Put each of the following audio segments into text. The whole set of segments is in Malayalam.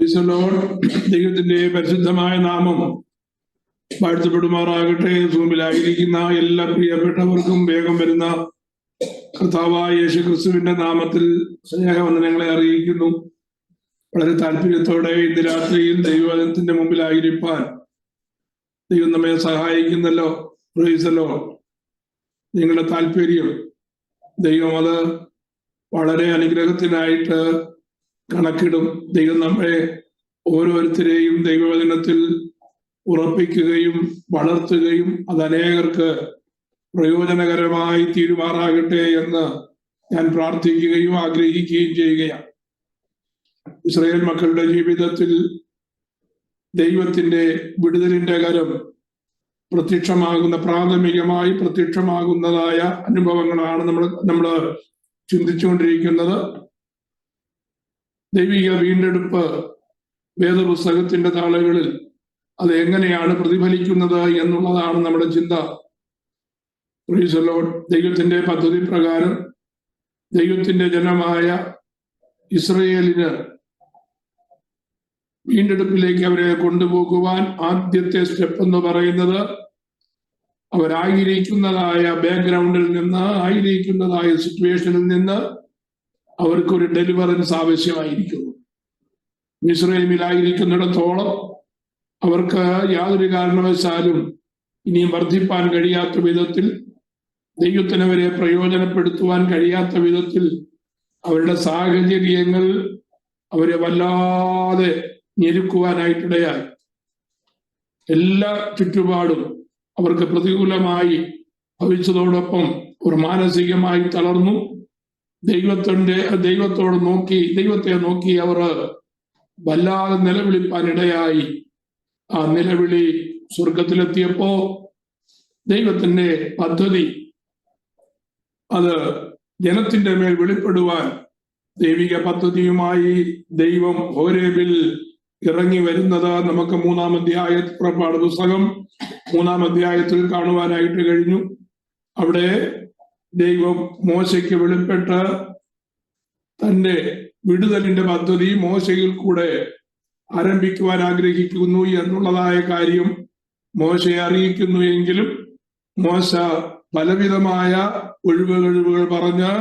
ദൈവത്തിന്റെ പരിശുദ്ധമായ നാമം വാഴ്ത്തപ്പെടുമാറാകട്ടെ. സൂമിലായിരിക്കുന്ന എല്ലാ പ്രിയപ്പെട്ടവർക്കും വേഗം വരുന്ന കർത്താവായ യേശു ക്രിസ്തുവിന്റെ നാമത്തിൽ സ്നേഹവന്ദനങ്ങളെ അറിയിക്കുന്നു. വളരെ താല്പര്യത്തോടെ ഇന്ന് രാത്രിയിൽ ദൈവത്തിന്റെ മുമ്പിലായിരിക്കാൻ ദൈവം നമ്മെ സഹായിക്കുന്നല്ലോ. പ്രൈസല്ലോ. നിങ്ങളുടെ താല്പര്യം ദൈവം അത് വളരെ അനുഗ്രഹത്തിനായിട്ട് കണക്കിടും. ദൈവം നമ്മെ ഓരോരുത്തരെയും ദൈവവചനത്തിൽ ഉറപ്പിക്കുകയും വളർത്തുകയും അത് അനേകർക്ക് പ്രയോജനകരമായി തീരുമാറാകട്ടെ എന്ന് ഞാൻ പ്രാർത്ഥിക്കുകയും ആഗ്രഹിക്കുകയും ചെയ്യുകയാണ്. ഇസ്രായേൽ മക്കളുടെ ജീവിതത്തിൽ ദൈവത്തിന്റെ വിടുതലിന്റെ കരം പ്രാഥമികമായി പ്രത്യക്ഷമാകുന്നതായ അനുഭവങ്ങളാണ് നമ്മൾ ചിന്തിച്ചുകൊണ്ടിരിക്കുന്നത്. ദൈവിക വീണ്ടെടുപ്പ് വേദപുസ്തകത്തിന്റെ താളുകളിൽ അത് എങ്ങനെയാണ് പ്രതിഫലിക്കുന്നത് എന്നുള്ളതാണ് നമ്മുടെ ചിന്ത. Price the Lord. ദൈവത്തിന്റെ പദ്ധതി പ്രകാരം ദൈവത്തിന്റെ ജനമായ ഇസ്രായേലിന് വീണ്ടെടുപ്പിലേക്ക് അവരെ കൊണ്ടുപോകുവാൻ ആദ്യത്തെ സ്റ്റെപ്പ് എന്ന് പറയുന്നത് അവരായിരിക്കുന്നതായ ബാക്ക്ഗ്രൗണ്ടിൽ നിന്ന്, ആയിരിക്കുന്നതായ സിറ്റുവേഷനിൽ നിന്ന് അവർക്കൊരു ഡെലിവറൻസ് ആവശ്യമായിരിക്കുന്നു. ഇസ്രായേലിലായിരിക്കുന്നിടത്തോളം അവർക്ക് യാതൊരു കാരണവശാലും ഇനിയും വർദ്ധിപ്പാൻ കഴിയാത്ത വിധത്തിൽ, ദൈവത്തിനവരെ പ്രയോജനപ്പെടുത്തുവാൻ കഴിയാത്ത വിധത്തിൽ അവരുടെ സാഹചര്യങ്ങൾ അവരെ വല്ലാതെ ഞെരുക്കുവാനായിട്ടിടയായി. എല്ലാ ചുറ്റുപാടും അവർക്ക് പ്രതികൂലമായി ഭവിച്ചതോടൊപ്പം അവർ മാനസികമായി തളർന്നു. ദൈവത്തെ നോക്കി അവർ വല്ലാതെ നിലവിളിപ്പാനിടയായി. ആ നിലവിളി സ്വർഗത്തിലെത്തിയപ്പോ ദൈവത്തിന്റെ പദ്ധതി അത് ജനത്തിന്റെ മേൽ വെളിപ്പെടുവാൻ ദൈവിക പദ്ധതിയുമായി ദൈവം ഹോരേബിൽ ഇറങ്ങി വരുന്നത് നമുക്ക് പുറപ്പാട് പുസ്തകം 3-ാം അധ്യായത്തിൽ കാണുവാനായിട്ട് കഴിഞ്ഞു. അവിടെ ദൈവം മോശയ്ക്ക് വെളിപ്പെട്ട് തന്റെ വിടുതലിന്റെ പദ്ധതി മോശയിൽ കൂടെ ആരംഭിക്കുവാൻ ആഗ്രഹിക്കുന്നു എന്നുള്ളതായ കാര്യം മോശയെ അറിയിക്കുന്നു. എങ്കിലും മോശ പലവിധമായ ഒഴിവുകൾ പറഞ്ഞ്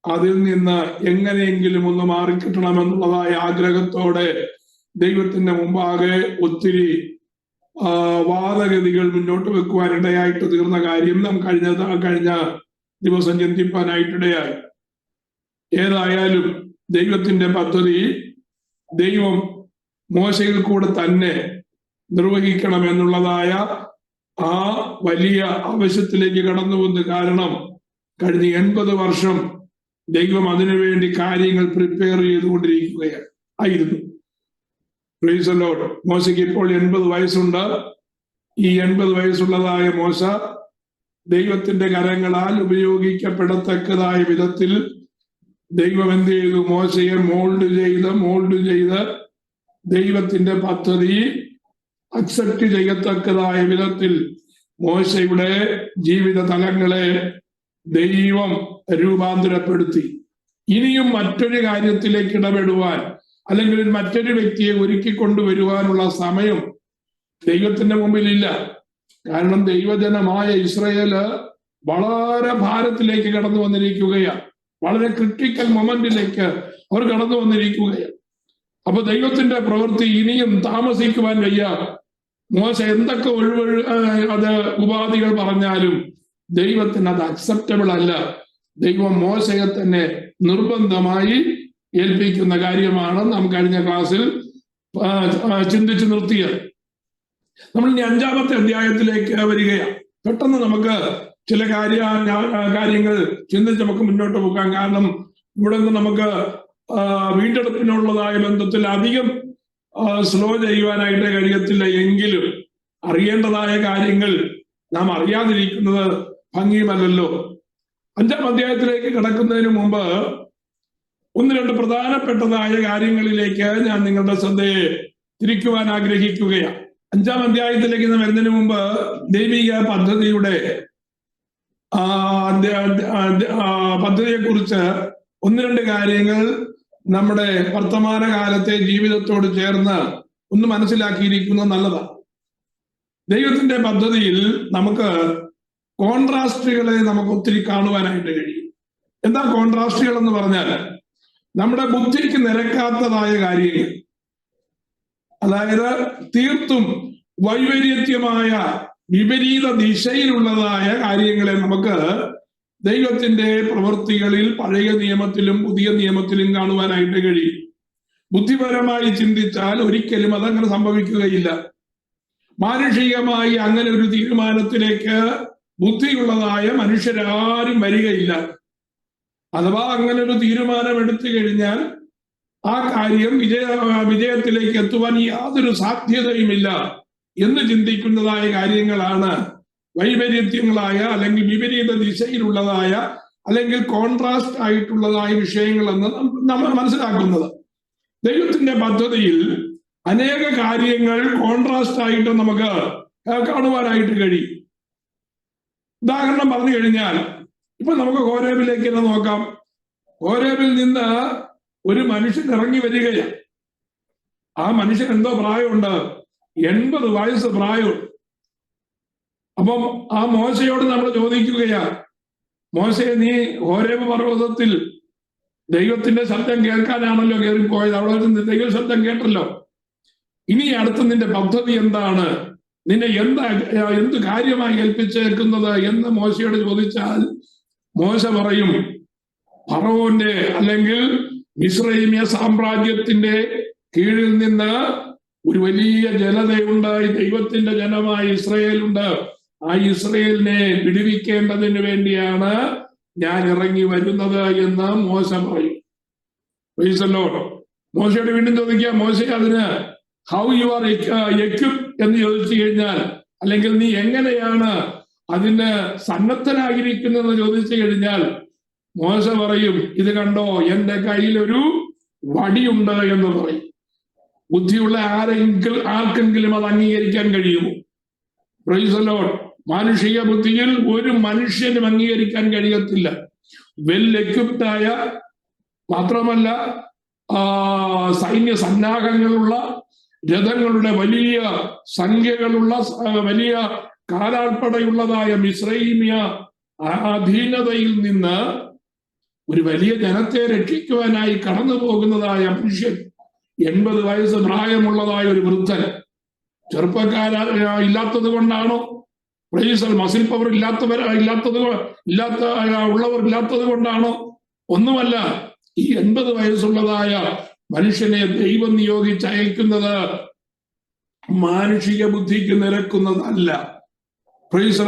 അതിൽ നിന്ന് എങ്ങനെയെങ്കിലും ഒന്ന് മാറിക്കിട്ടണമെന്നുള്ളതായ ആഗ്രഹത്തോടെ ദൈവത്തിന്റെ മുമ്പാകെ ഒത്തിരി വാദഗതികൾ മുന്നോട്ട് വെക്കുവാനിടയായിട്ട് തീർന്ന കാര്യം നാം കഴിഞ്ഞ ദിവസം ചിന്തിപ്പാനായിട്ടിടയായി. ഏതായാലും ദൈവത്തിന്റെ പദ്ധതി ദൈവം മോശയിൽ കൂടെ തന്നെ നിർവഹിക്കണമെന്നുള്ളതായ ആ വലിയ ആവശ്യത്തിലേക്ക് കടന്നു വന്നു. കാരണം കഴിഞ്ഞ 80 വർഷം ദൈവം അതിനുവേണ്ടി കാര്യങ്ങൾ പ്രിപ്പയർ ചെയ്തുകൊണ്ടിരിക്കുകയായിരുന്നു. Praise the Lord. മോശയ്ക്ക് ഇപ്പോൾ 80 വയസ്സുണ്ട്. ഈ 80 വയസ്സുള്ളതായ മോശ ദൈവത്തിന്റെ കരങ്ങളാൽ ഉപയോഗിക്കപ്പെടത്തക്കതായ വിധത്തിൽ ദൈവം എന്ത് ചെയ്തു? മോശയെ മോൾഡ് ചെയ്ത് ദൈവത്തിന്റെ പദ്ധതി അക്സെപ്റ്റ് ചെയ്യത്തക്കതായ വിധത്തിൽ മോശയുടെ ജീവിത തലങ്ങളെ ദൈവം രൂപാന്തരപ്പെടുത്തി. ഇനിയും മറ്റൊരു കാര്യത്തിലേക്ക് ഇടപെടുവാൻ അല്ലെങ്കിൽ മറ്റൊരു വ്യക്തിയെ ഒരുക്കിക്കൊണ്ടുവരുവാനുള്ള സമയം ദൈവത്തിന്റെ മുമ്പിലില്ല. കാരണം ദൈവജനമായ ഇസ്രായേല് വളരെ ഭാരത്തിലേക്ക് കടന്നു വന്നിരിക്കുകയാണ്. വളരെ ക്രിട്ടിക്കൽ മൊമെന്റിലേക്ക് അവർ കടന്നു വന്നിരിക്കുകയാണ്. അപ്പൊ ദൈവത്തിന്റെ പ്രവൃത്തി ഇനിയും താമസിക്കുവാൻ വയ്യ. മോശ എന്തൊക്കെ ഉപാധികൾ പറഞ്ഞാലും ദൈവത്തിന് അത് അക്സെപ്റ്റബിൾ അല്ല. ദൈവം മോശയെ തന്നെ നിർബന്ധമായി ഏൽപ്പിക്കുന്ന കാര്യമാണ് നാം കഴിഞ്ഞ ക്ലാസ്സിൽ ചിന്തിച്ചു നിർത്തിയത്. നമ്മൾ ഇനി 5-ാമത്തെ അധ്യായത്തിലേക്ക് വരികയാണ്. പെട്ടെന്ന് നമുക്ക് ചില കാര്യങ്ങൾ ചിന്തിച്ച് നമുക്ക് മുന്നോട്ട് പോകാം. കാരണം ഇവിടെ നിന്ന് നമുക്ക് വീണ്ടെടുപ്പിനുള്ളതായ ബന്ധത്തിൽ അധികം സ്ലോ ചെയ്യുവാനായിട്ട് കഴിയത്തില്ല. എങ്കിലും അറിയേണ്ടതായ കാര്യങ്ങൾ നാം അറിയാതിരിക്കുന്നത് ഭംഗിയുമല്ലല്ലോ. 5-ാം അധ്യായത്തിലേക്ക് കടക്കുന്നതിന് മുമ്പ് 1-2 പ്രധാനപ്പെട്ടതായ കാര്യങ്ങളിലേക്ക് ഞാൻ നിങ്ങളുടെ ശ്രദ്ധയെ തിരിക്കുവാൻ ആഗ്രഹിക്കുകയാണ്. 5-ാം അധ്യായത്തിലേക്ക് വരുന്നതിന് മുമ്പ് ദൈവിക പദ്ധതിയുടെ പദ്ധതിയെ കുറിച്ച് 1-2 കാര്യങ്ങൾ നമ്മുടെ വർത്തമാന കാലത്തെ ജീവിതത്തോട് ചേർന്ന് ഒന്ന് മനസ്സിലാക്കിയിരിക്കുന്നത് നല്ലതാണ്. ദൈവത്തിന്റെ പദ്ധതിയിൽ നമുക്ക് കോൺട്രാസ്റ്റുകളെ നമുക്ക് ഒത്തിരി കാണുവാനായിട്ട് കഴിയും. എന്താ കോൺട്രാസ്റ്റുകൾ എന്ന് പറഞ്ഞാൽ നമ്മുടെ ബുദ്ധിക്ക് നിരക്കാത്തതായ കാര്യങ്ങൾ, അതായത് തീർത്തും വൈപരീത്യമായ വിപരീത ദിശയിലുള്ളതായ കാര്യങ്ങളെ നമുക്ക് ദൈവത്തിന്റെ പ്രവൃത്തികളിൽ പഴയ നിയമത്തിലും പുതിയ നിയമത്തിലും കാണുവാനായിട്ട് കഴിയും. ബുദ്ധിപരമായി ചിന്തിച്ചാൽ ഒരിക്കലും അതങ്ങനെ സംഭവിക്കുകയില്ല. മാനുഷികമായി അങ്ങനെ ഒരു തീരുമാനത്തിലേക്ക് ബുദ്ധിയുള്ളതായ മനുഷ്യരാരും വരികയില്ല. അഥവാ അങ്ങനെ ഒരു തീരുമാനം എടുത്തു കഴിഞ്ഞാൽ ആ കാര്യം വിജയത്തിലേക്ക് എത്തുവാൻ യാതൊരു സാധ്യതയുമില്ല എന്ന് ചിന്തിക്കുന്നതായ കാര്യങ്ങളാണ് വൈപരീത്യങ്ങളായ അല്ലെങ്കിൽ വിപരീത ദിശയിലുള്ളതായ അല്ലെങ്കിൽ കോൺട്രാസ്റ്റ് ആയിട്ടുള്ളതായ വിഷയങ്ങളെന്ന് നമ്മൾ മനസ്സിലാക്കുന്നത്. ദൈവത്തിന്റെ പദ്ധതിയിൽ അനേക കാര്യങ്ങൾ കോൺട്രാസ്റ്റ് ആയിട്ട് നമുക്ക് കാണുവാനായിട്ട് കഴിയും. ഉദാഹരണം പറഞ്ഞു കഴിഞ്ഞാൽ ഇപ്പൊ നമുക്ക് ഹോരേബിലേക്ക് തന്നെ നോക്കാം. ഹോരേബിൽ നിന്ന് ഒരു മനുഷ്യൻ ഇറങ്ങി വരികയാണ്. ആ മനുഷ്യൻ എന്തോ പ്രായമുണ്ട്, 80 വയസ്സ് പ്രായമുണ്ട്. അപ്പം ആ മോശയോട് നമ്മൾ ചോദിക്കുകയാ, മോശയെ നീ ഹോരേബ് പർവ്വതത്തിൽ ദൈവത്തിന്റെ ശബ്ദം കേൾക്കാനാണല്ലോ കയറിപ്പോയത്, അവിടെ ദൈവ ശബ്ദം കേട്ടല്ലോ, ഇനി അടുത്ത നിന്റെ പദ്ധതി എന്താണ്, നിന്നെ എന്ത് കാര്യമായി ഏൽപ്പിച്ചേക്കുന്നത് എന്ന് മോശയോട് ചോദിച്ചാൽ മോശ പറയും, ഫറവോന്റെ അല്ലെങ്കിൽ മിസ്രൈമ്യ സാമ്രാജ്യത്തിന്റെ കീഴിൽ നിന്ന് ഒരു വലിയ ജനതയുണ്ട്, ദൈവത്തിന്റെ ജനമായ ഇസ്രയേലുണ്ട്. ആ ഇസ്രയേലിനെ വിടുവിക്കേണ്ടതിന് വേണ്ടിയാണ് ഞാൻ ഇറങ്ങി വരുന്നത് എന്ന് മോശ പറയും. മോശയോട് വീണ്ടും ചോദിക്കുക, മോശ അതിന് ഹൗ യു ആർ എക്വിപ്ഡ് എന്ന് ചോദിച്ചു കഴിഞ്ഞാൽ, അല്ലെങ്കിൽ നീ എങ്ങനെയാണ് അതിന് സന്നദ്ധനായിരിക്കുന്നതെന്ന് ചോദിച്ചു കഴിഞ്ഞാൽ മോശ പറയും, ഇത് കണ്ടോ, എന്റെ കയ്യിലൊരു വടിയുണ്ട് എന്ന് പറയും. ബുദ്ധിയുള്ള ആർക്കെങ്കിലും അത് അംഗീകരിക്കാൻ കഴിയുമോ? Price the Lord. മാനുഷിക ബുദ്ധിയിൽ ഒരു മനുഷ്യനും അംഗീകരിക്കാൻ കഴിയത്തില്ല. വെൽ എക്വിപ്ഡായ, മാത്രമല്ല സൈന്യ സന്നാഹങ്ങളുള്ള, രഥങ്ങളുടെ വലിയ സംഖ്യകളുള്ള, വലിയ കാലാൾപ്പടയുള്ളതായ മിസ്രൈമ്യ അധീനതയിൽ നിന്ന് ഒരു വലിയ ജനത്തെ രക്ഷിക്കുവാനായി കടന്നു പോകുന്നതായ മനുഷ്യൻ, 80 വയസ്സ് പ്രായമുള്ളതായ ഒരു വൃദ്ധൻ, ഇല്ലാത്തത് കൊണ്ടാണോ? മസിൽ പവർ ഉള്ളവർ ഇല്ലാത്തത് കൊണ്ടാണോ? ഒന്നുമല്ല. ഈ 80 വയസ്സുള്ളതായ മനുഷ്യനെ ദൈവം നിയോഗിച്ചയക്കുന്നത് മാനുഷിക ബുദ്ധിക്ക് നിരക്കുന്നതല്ല.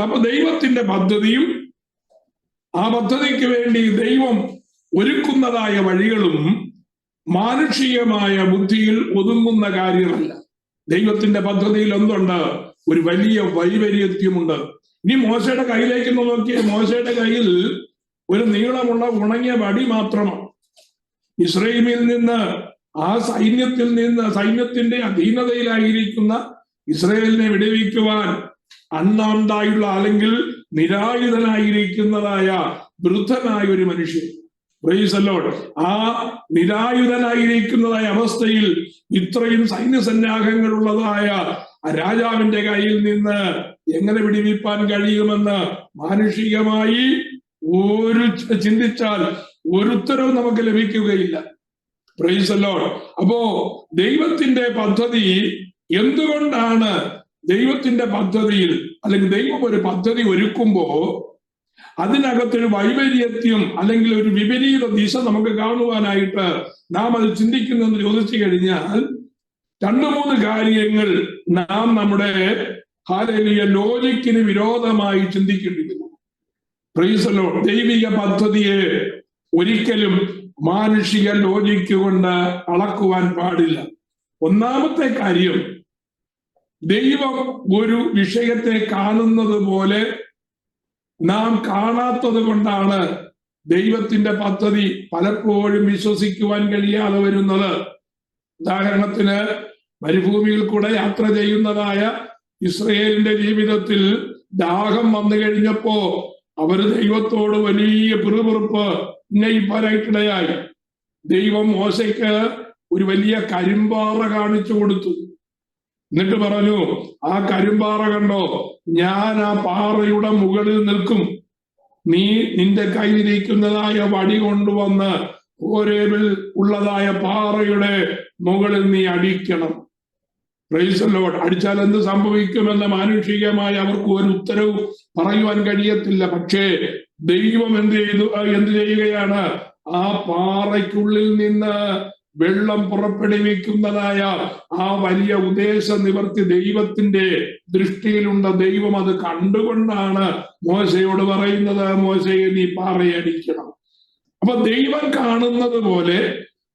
അപ്പൊ ദൈവത്തിന്റെ പദ്ധതിയും ആ പദ്ധതിക്ക് വേണ്ടി ദൈവം ഒരുക്കുന്നതായ വഴികളും മാനുഷികമായ ബുദ്ധിയിൽ ഒതുങ്ങുന്ന കാര്യമല്ല. ദൈവത്തിന്റെ പദ്ധതിയിൽ എന്തുണ്ട്? ഒരു വലിയ വൈപരീത്യമുണ്ട്. ഇനി മോശയുടെ കയ്യിലേക്ക് നോക്കിയ മോശയുടെ കയ്യിൽ ഒരു നീളമുള്ള ഉണങ്ങിയ വടി മാത്രമാണ്. ഇസ്രയേലിൽ നിന്ന്, ആ സൈന്യത്തിന്റെ അധീനതയിലായിരിക്കുന്ന ഇസ്രയേലിനെ വിടുവിക്കുവാൻ അണ്ണാണ്ടായുള്ള അല്ലെങ്കിൽ നിരായുധനായിരിക്കുന്നതായ വൃദ്ധനായ ഒരു മനുഷ്യൻ, പ്രൈസ് ദി ലോർഡ്, ആ നിരായുധനായിരിക്കുന്നതായ അവസ്ഥയിൽ ഇത്രയും സൈന്യസന്നാഹങ്ങളുള്ളതായ രാജാവിന്റെ കയ്യിൽ നിന്ന് എങ്ങനെ വിടുവിപ്പാൻ കഴിയുമെന്ന് മാനുഷികമായി ചിന്തിച്ചാൽ ഒരു ഉത്തരവും നമുക്ക് ലഭിക്കുകയില്ല. Price the Lord. അപ്പോ ദൈവത്തിന്റെ പദ്ധതി എന്തുകൊണ്ടാണ്? ദൈവത്തിന്റെ പദ്ധതിയിൽ അല്ലെങ്കിൽ ദൈവം ഒരു പദ്ധതി ഒരുക്കുമ്പോ അതിനകത്തൊരു വൈപരീത്യം അല്ലെങ്കിൽ ഒരു വിപരീത ദിശ നമുക്ക് കാണുവാനായിട്ട് നാം അത് ചിന്തിക്കുന്നെന്ന് ചോദിച്ചു കഴിഞ്ഞാൽ 2-3 കാര്യങ്ങൾ നാം നമ്മുടെ ലോജിക്കിന് വിരോധമായി ചിന്തിക്കേണ്ടിയിരിക്കുന്നു. Price the Lord. ദൈവിക പദ്ധതിയെ ഒരിക്കലും മാനുഷിക ലോജിക്ക് കൊണ്ട് അളക്കുവാൻ പാടില്ല. ഒന്നാമത്തെ കാര്യം, ദൈവം ഒരു വിഷയത്തെ കാണുന്നത് പോലെ നാം കാണാത്തത് കൊണ്ടാണ് ദൈവത്തിന്റെ പദ്ധതി പലപ്പോഴും വിശ്വസിക്കുവാൻ കഴിയാതെ വരുന്നത്. ഉദാഹരണത്തിന്, മരുഭൂമിയിൽ കൂടെ യാത്ര ചെയ്യുന്നതായ ഇസ്രയേലിന്റെ ജീവിതത്തിൽ ദാഹം വന്നു കഴിഞ്ഞപ്പോ അവര് ദൈവത്തോട് വലിയ പിറുപിറുപ്പ് ഉന്നയിപ്പാനായിട്ടിടയായി. ദൈവം മോശയ്ക്ക് ഒരു വലിയ കരിമ്പാറ കാണിച്ചു കൊടുത്തു. എന്നിട്ട് പറഞ്ഞു, ആ കരിമ്പാറ കണ്ടോ, ഞാൻ ആ പാറയുടെ മുകളിൽ നിൽക്കും, നീ നിന്റെ കയ്യിലിരിക്കുന്നതായ വടി കൊണ്ടുവന്ന് ഹോരേബിൽ ഉള്ളതായ പാറയുടെ മുകളിൽ നീ അടിക്കണം. Price the Lord. അടിച്ചാൽ എന്ത് സംഭവിക്കുമെന്ന് മാനുഷികമായി അവർക്ക് ഒരു ഉത്തരവും പറയുവാൻ കഴിയത്തില്ല. പക്ഷേ ദൈവം എന്ത് ചെയ്യുകയാണ്? ആ പാറയ്ക്കുള്ളിൽ നിന്ന് വെള്ളം പുറപ്പെടുവിക്കുന്നതായ ആ വലിയ ഉദ്ദേശ നിവർത്തി ദൈവത്തിന്റെ ദൃഷ്ടിയിലുണ്ട്. ദൈവം അത് കണ്ടുകൊണ്ടാണ് മോശയോട് പറയുന്നത്, മോശയെ നീ പാറയടിക്കണം. അപ്പൊ ദൈവം കാണുന്നത് പോലെ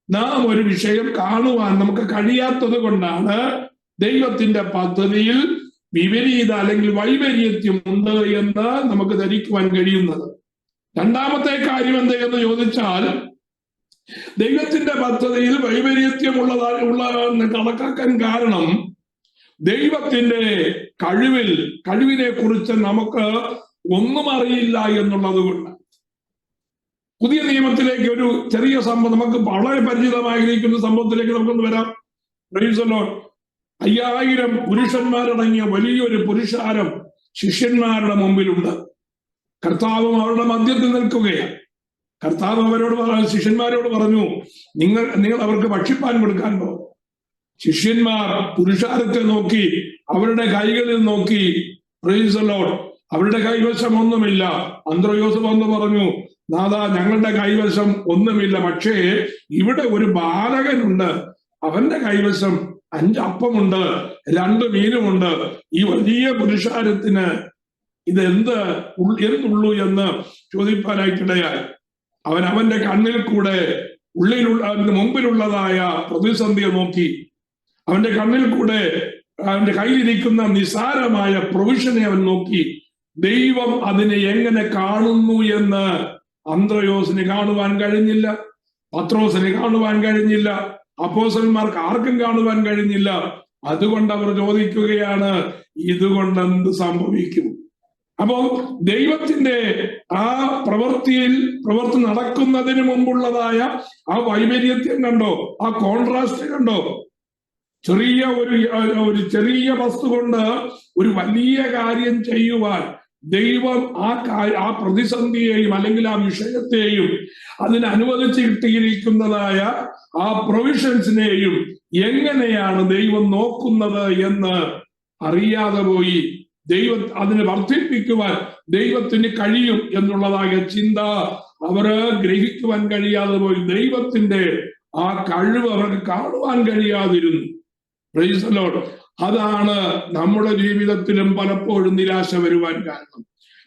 നാം ഒരു വിഷയം കാണുവാൻ നമുക്ക് കഴിയാത്തത് കൊണ്ടാണ് ദൈവത്തിന്റെ പദ്ധതിയിൽ വിപരീത അല്ലെങ്കിൽ വൈപരീത്യം ഉണ്ട് എന്ന് നമുക്ക് ധരിക്കുവാൻ കഴിയുന്നത്. രണ്ടാമത്തെ കാര്യം എന്തെന്ന് ചോദിച്ചാൽ, ദൈവത്തിന്റെ പദ്ധതിയിൽ വൈപരീത്യമുള്ളതെന്ന് കണക്കാക്കാൻ കാരണം ദൈവത്തിന്റെ കഴിവിനെ കുറിച്ച് നമുക്ക് ഒന്നും അറിയില്ല എന്നുള്ളത് കൊണ്ട്. പുതിയ നിയമത്തിലേക്ക് ഒരു ചെറിയ സംഭവം, നമുക്ക് വളരെ പരിചിതമായിരിക്കുന്ന സംഭവത്തിലേക്ക് നമുക്കൊന്ന് വരാം. Price the Lord. 5000 പുരുഷന്മാരടങ്ങിയ വലിയൊരു പുരുഷാരം ശിഷ്യന്മാരുടെ മുമ്പിലുണ്ട്. കർത്താവും അവരുടെ മധ്യത്തിൽ നിൽക്കുകയാണ്. കർത്താവ് ശിഷ്യന്മാരോട് പറഞ്ഞു, നിങ്ങൾ അവർക്ക് ഭക്ഷിപ്പാൻ കൊടുക്കാൻ പോകും. ശിഷ്യന്മാർ പുരുഷാരത്തെ നോക്കി, അവരുടെ കൈകളിൽ നോക്കി. Price the Lord. അവരുടെ കൈവശം ഒന്നുമില്ല. അന്ത്രയോസ് വന്ന് പറഞ്ഞു, നാഥാ, ഞങ്ങളുടെ കൈവശം ഒന്നുമില്ല, പക്ഷേ ഇവിടെ ഒരു ബാലകനുണ്ട്, അവന്റെ കൈവശം 5 അപ്പമുണ്ട്, 2 മീനുമുണ്ട്. ഈ വലിയ പുരുഷാരത്തിന് എന്തുള്ളൂ എന്ന് ചോദിപ്പാനായിട്ടിടയായി. അവന്റെ കണ്ണിൽ കൂടെ മുമ്പിലുള്ളതായ പ്രതിസന്ധിയെ നോക്കി, അവന്റെ കണ്ണിൽ കൂടെ അവന്റെ കയ്യിലിരിക്കുന്ന നിസാരമായ പ്രൊവിഷനെ അവൻ നോക്കി. ദൈവം അതിനെ എങ്ങനെ കാണുന്നു എന്ന് അന്ത്രയോസിന് കാണുവാൻ കഴിഞ്ഞില്ല, പത്രോസിന് കാണുവാൻ കഴിഞ്ഞില്ല, അപ്പോസ്തലന്മാർക്ക് ആർക്കും കാണുവാൻ കഴിഞ്ഞില്ല. അതുകൊണ്ട് അവർ ചോദിക്കുകയാണ്, ഇതുകൊണ്ട് എന്ത് സംഭവിക്കും? അപ്പോ ദൈവത്തിന്റെ ആ പ്രവൃത്തി നടക്കുന്നതിന് മുമ്പുള്ളതായ ആ വൈപരീത്യം കണ്ടോ, ആ കോൺട്രാസ്റ്റ് കണ്ടോ? ചെറിയ വസ്തു കൊണ്ട് ഒരു വലിയ കാര്യം ചെയ്യുവാൻ ദൈവം ആ പ്രതിസന്ധിയെയും അല്ലെങ്കിൽ ആ വിഷയത്തെയും അതിന് അനുവദിച്ച് കിട്ടിയിരിക്കുന്നതായ ആ പ്രൊവിഷൻസിനെയും എങ്ങനെയാണ് ദൈവം നോക്കുന്നത് എന്ന് അറിയാതെ പോയി. അതിനെ വർദ്ധിപ്പിക്കുവാൻ ദൈവത്തിന് കഴിയും എന്നുള്ളതായ ചിന്ത അവര് ഗ്രഹിക്കുവാൻ കഴിയാതെ പോയി. ദൈവത്തിന്റെ ആ കഴിവ് അവർക്ക് കാണുവാൻ കഴിയാതിരുന്നു. Price the Lord. അതാണ് നമ്മുടെ ജീവിതത്തിലും പലപ്പോഴും നിരാശ വരുവാൻ കാരണം.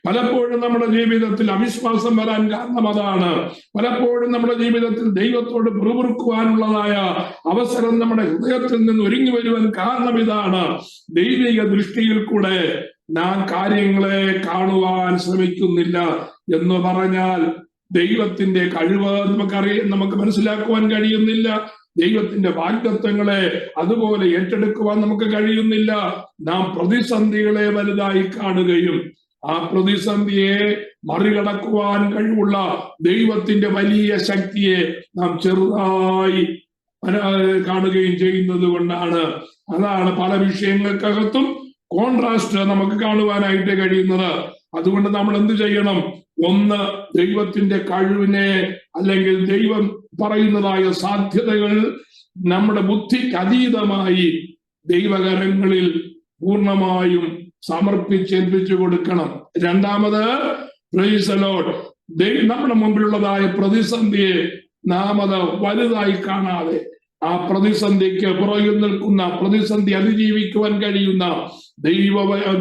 പലപ്പോഴും നമ്മുടെ ജീവിതത്തിൽ അവിശ്വാസം വരാൻ കാരണം അതാണ്. പലപ്പോഴും നമ്മുടെ ജീവിതത്തിൽ ദൈവത്തോട് പിറുപിറുക്കുവാനുള്ളതായ അവസരം നമ്മുടെ ഹൃദയത്തിൽ നിന്ന് ഒരുങ്ങി വരുവാൻ കാരണം ഇതാണ്. ദൈവിക ദൃഷ്ടിയിൽ കൂടെ നാം കാര്യങ്ങളെ കാണുവാൻ ശ്രമിക്കുന്നില്ല എന്ന് പറഞ്ഞാൽ ദൈവത്തിന്റെ കഴിവ് നമുക്ക് മനസ്സിലാക്കുവാൻ കഴിയുന്നില്ല. ദൈവത്തിന്റെ വാഗ്ദത്തങ്ങളെ അതുപോലെ ഏറ്റെടുക്കുവാൻ നമുക്ക് കഴിയുന്നില്ല. നാം പ്രതിസന്ധികളെ വലുതായി കാണുകയും ആ പ്രതിസന്ധിയെ മറികടക്കുവാൻ കഴിവുള്ള ദൈവത്തിന്റെ വലിയ ശക്തിയെ നാം ചെറുതായി കാണുകയും ചെയ്യുന്നത് കൊണ്ടാണ്. അതാണ് പല വിഷയങ്ങൾക്കകത്തും കോൺട്രാസ്റ്റ് നമുക്ക് കാണുവാനായിട്ട് കഴിയുന്നത്. അതുകൊണ്ട് നമ്മൾ എന്ത് ചെയ്യണം? ഒന്ന്, ദൈവത്തിന്റെ കഴിവിനെ അല്ലെങ്കിൽ ദൈവം പറയുന്നതായ സാധ്യതകൾ നമ്മുടെ ബുദ്ധിക്ക് അതീതമായി ദൈവകരങ്ങളിൽ പൂർണ്ണമായും സമർപ്പിച്ചേൽപ്പിച്ചു കൊടുക്കണം. രണ്ടാമത്, പ്രൈസ് ദി ലോർഡ്, നമ്മുടെ മുമ്പിലുള്ളതായ പ്രതിസന്ധിയെ നാം അത് വലുതായി കാണാതെ ആ പ്രതിസന്ധിക്ക് പുറകിൽ നിൽക്കുന്ന, പ്രതിസന്ധി അതിജീവിക്കുവാൻ കഴിയുന്ന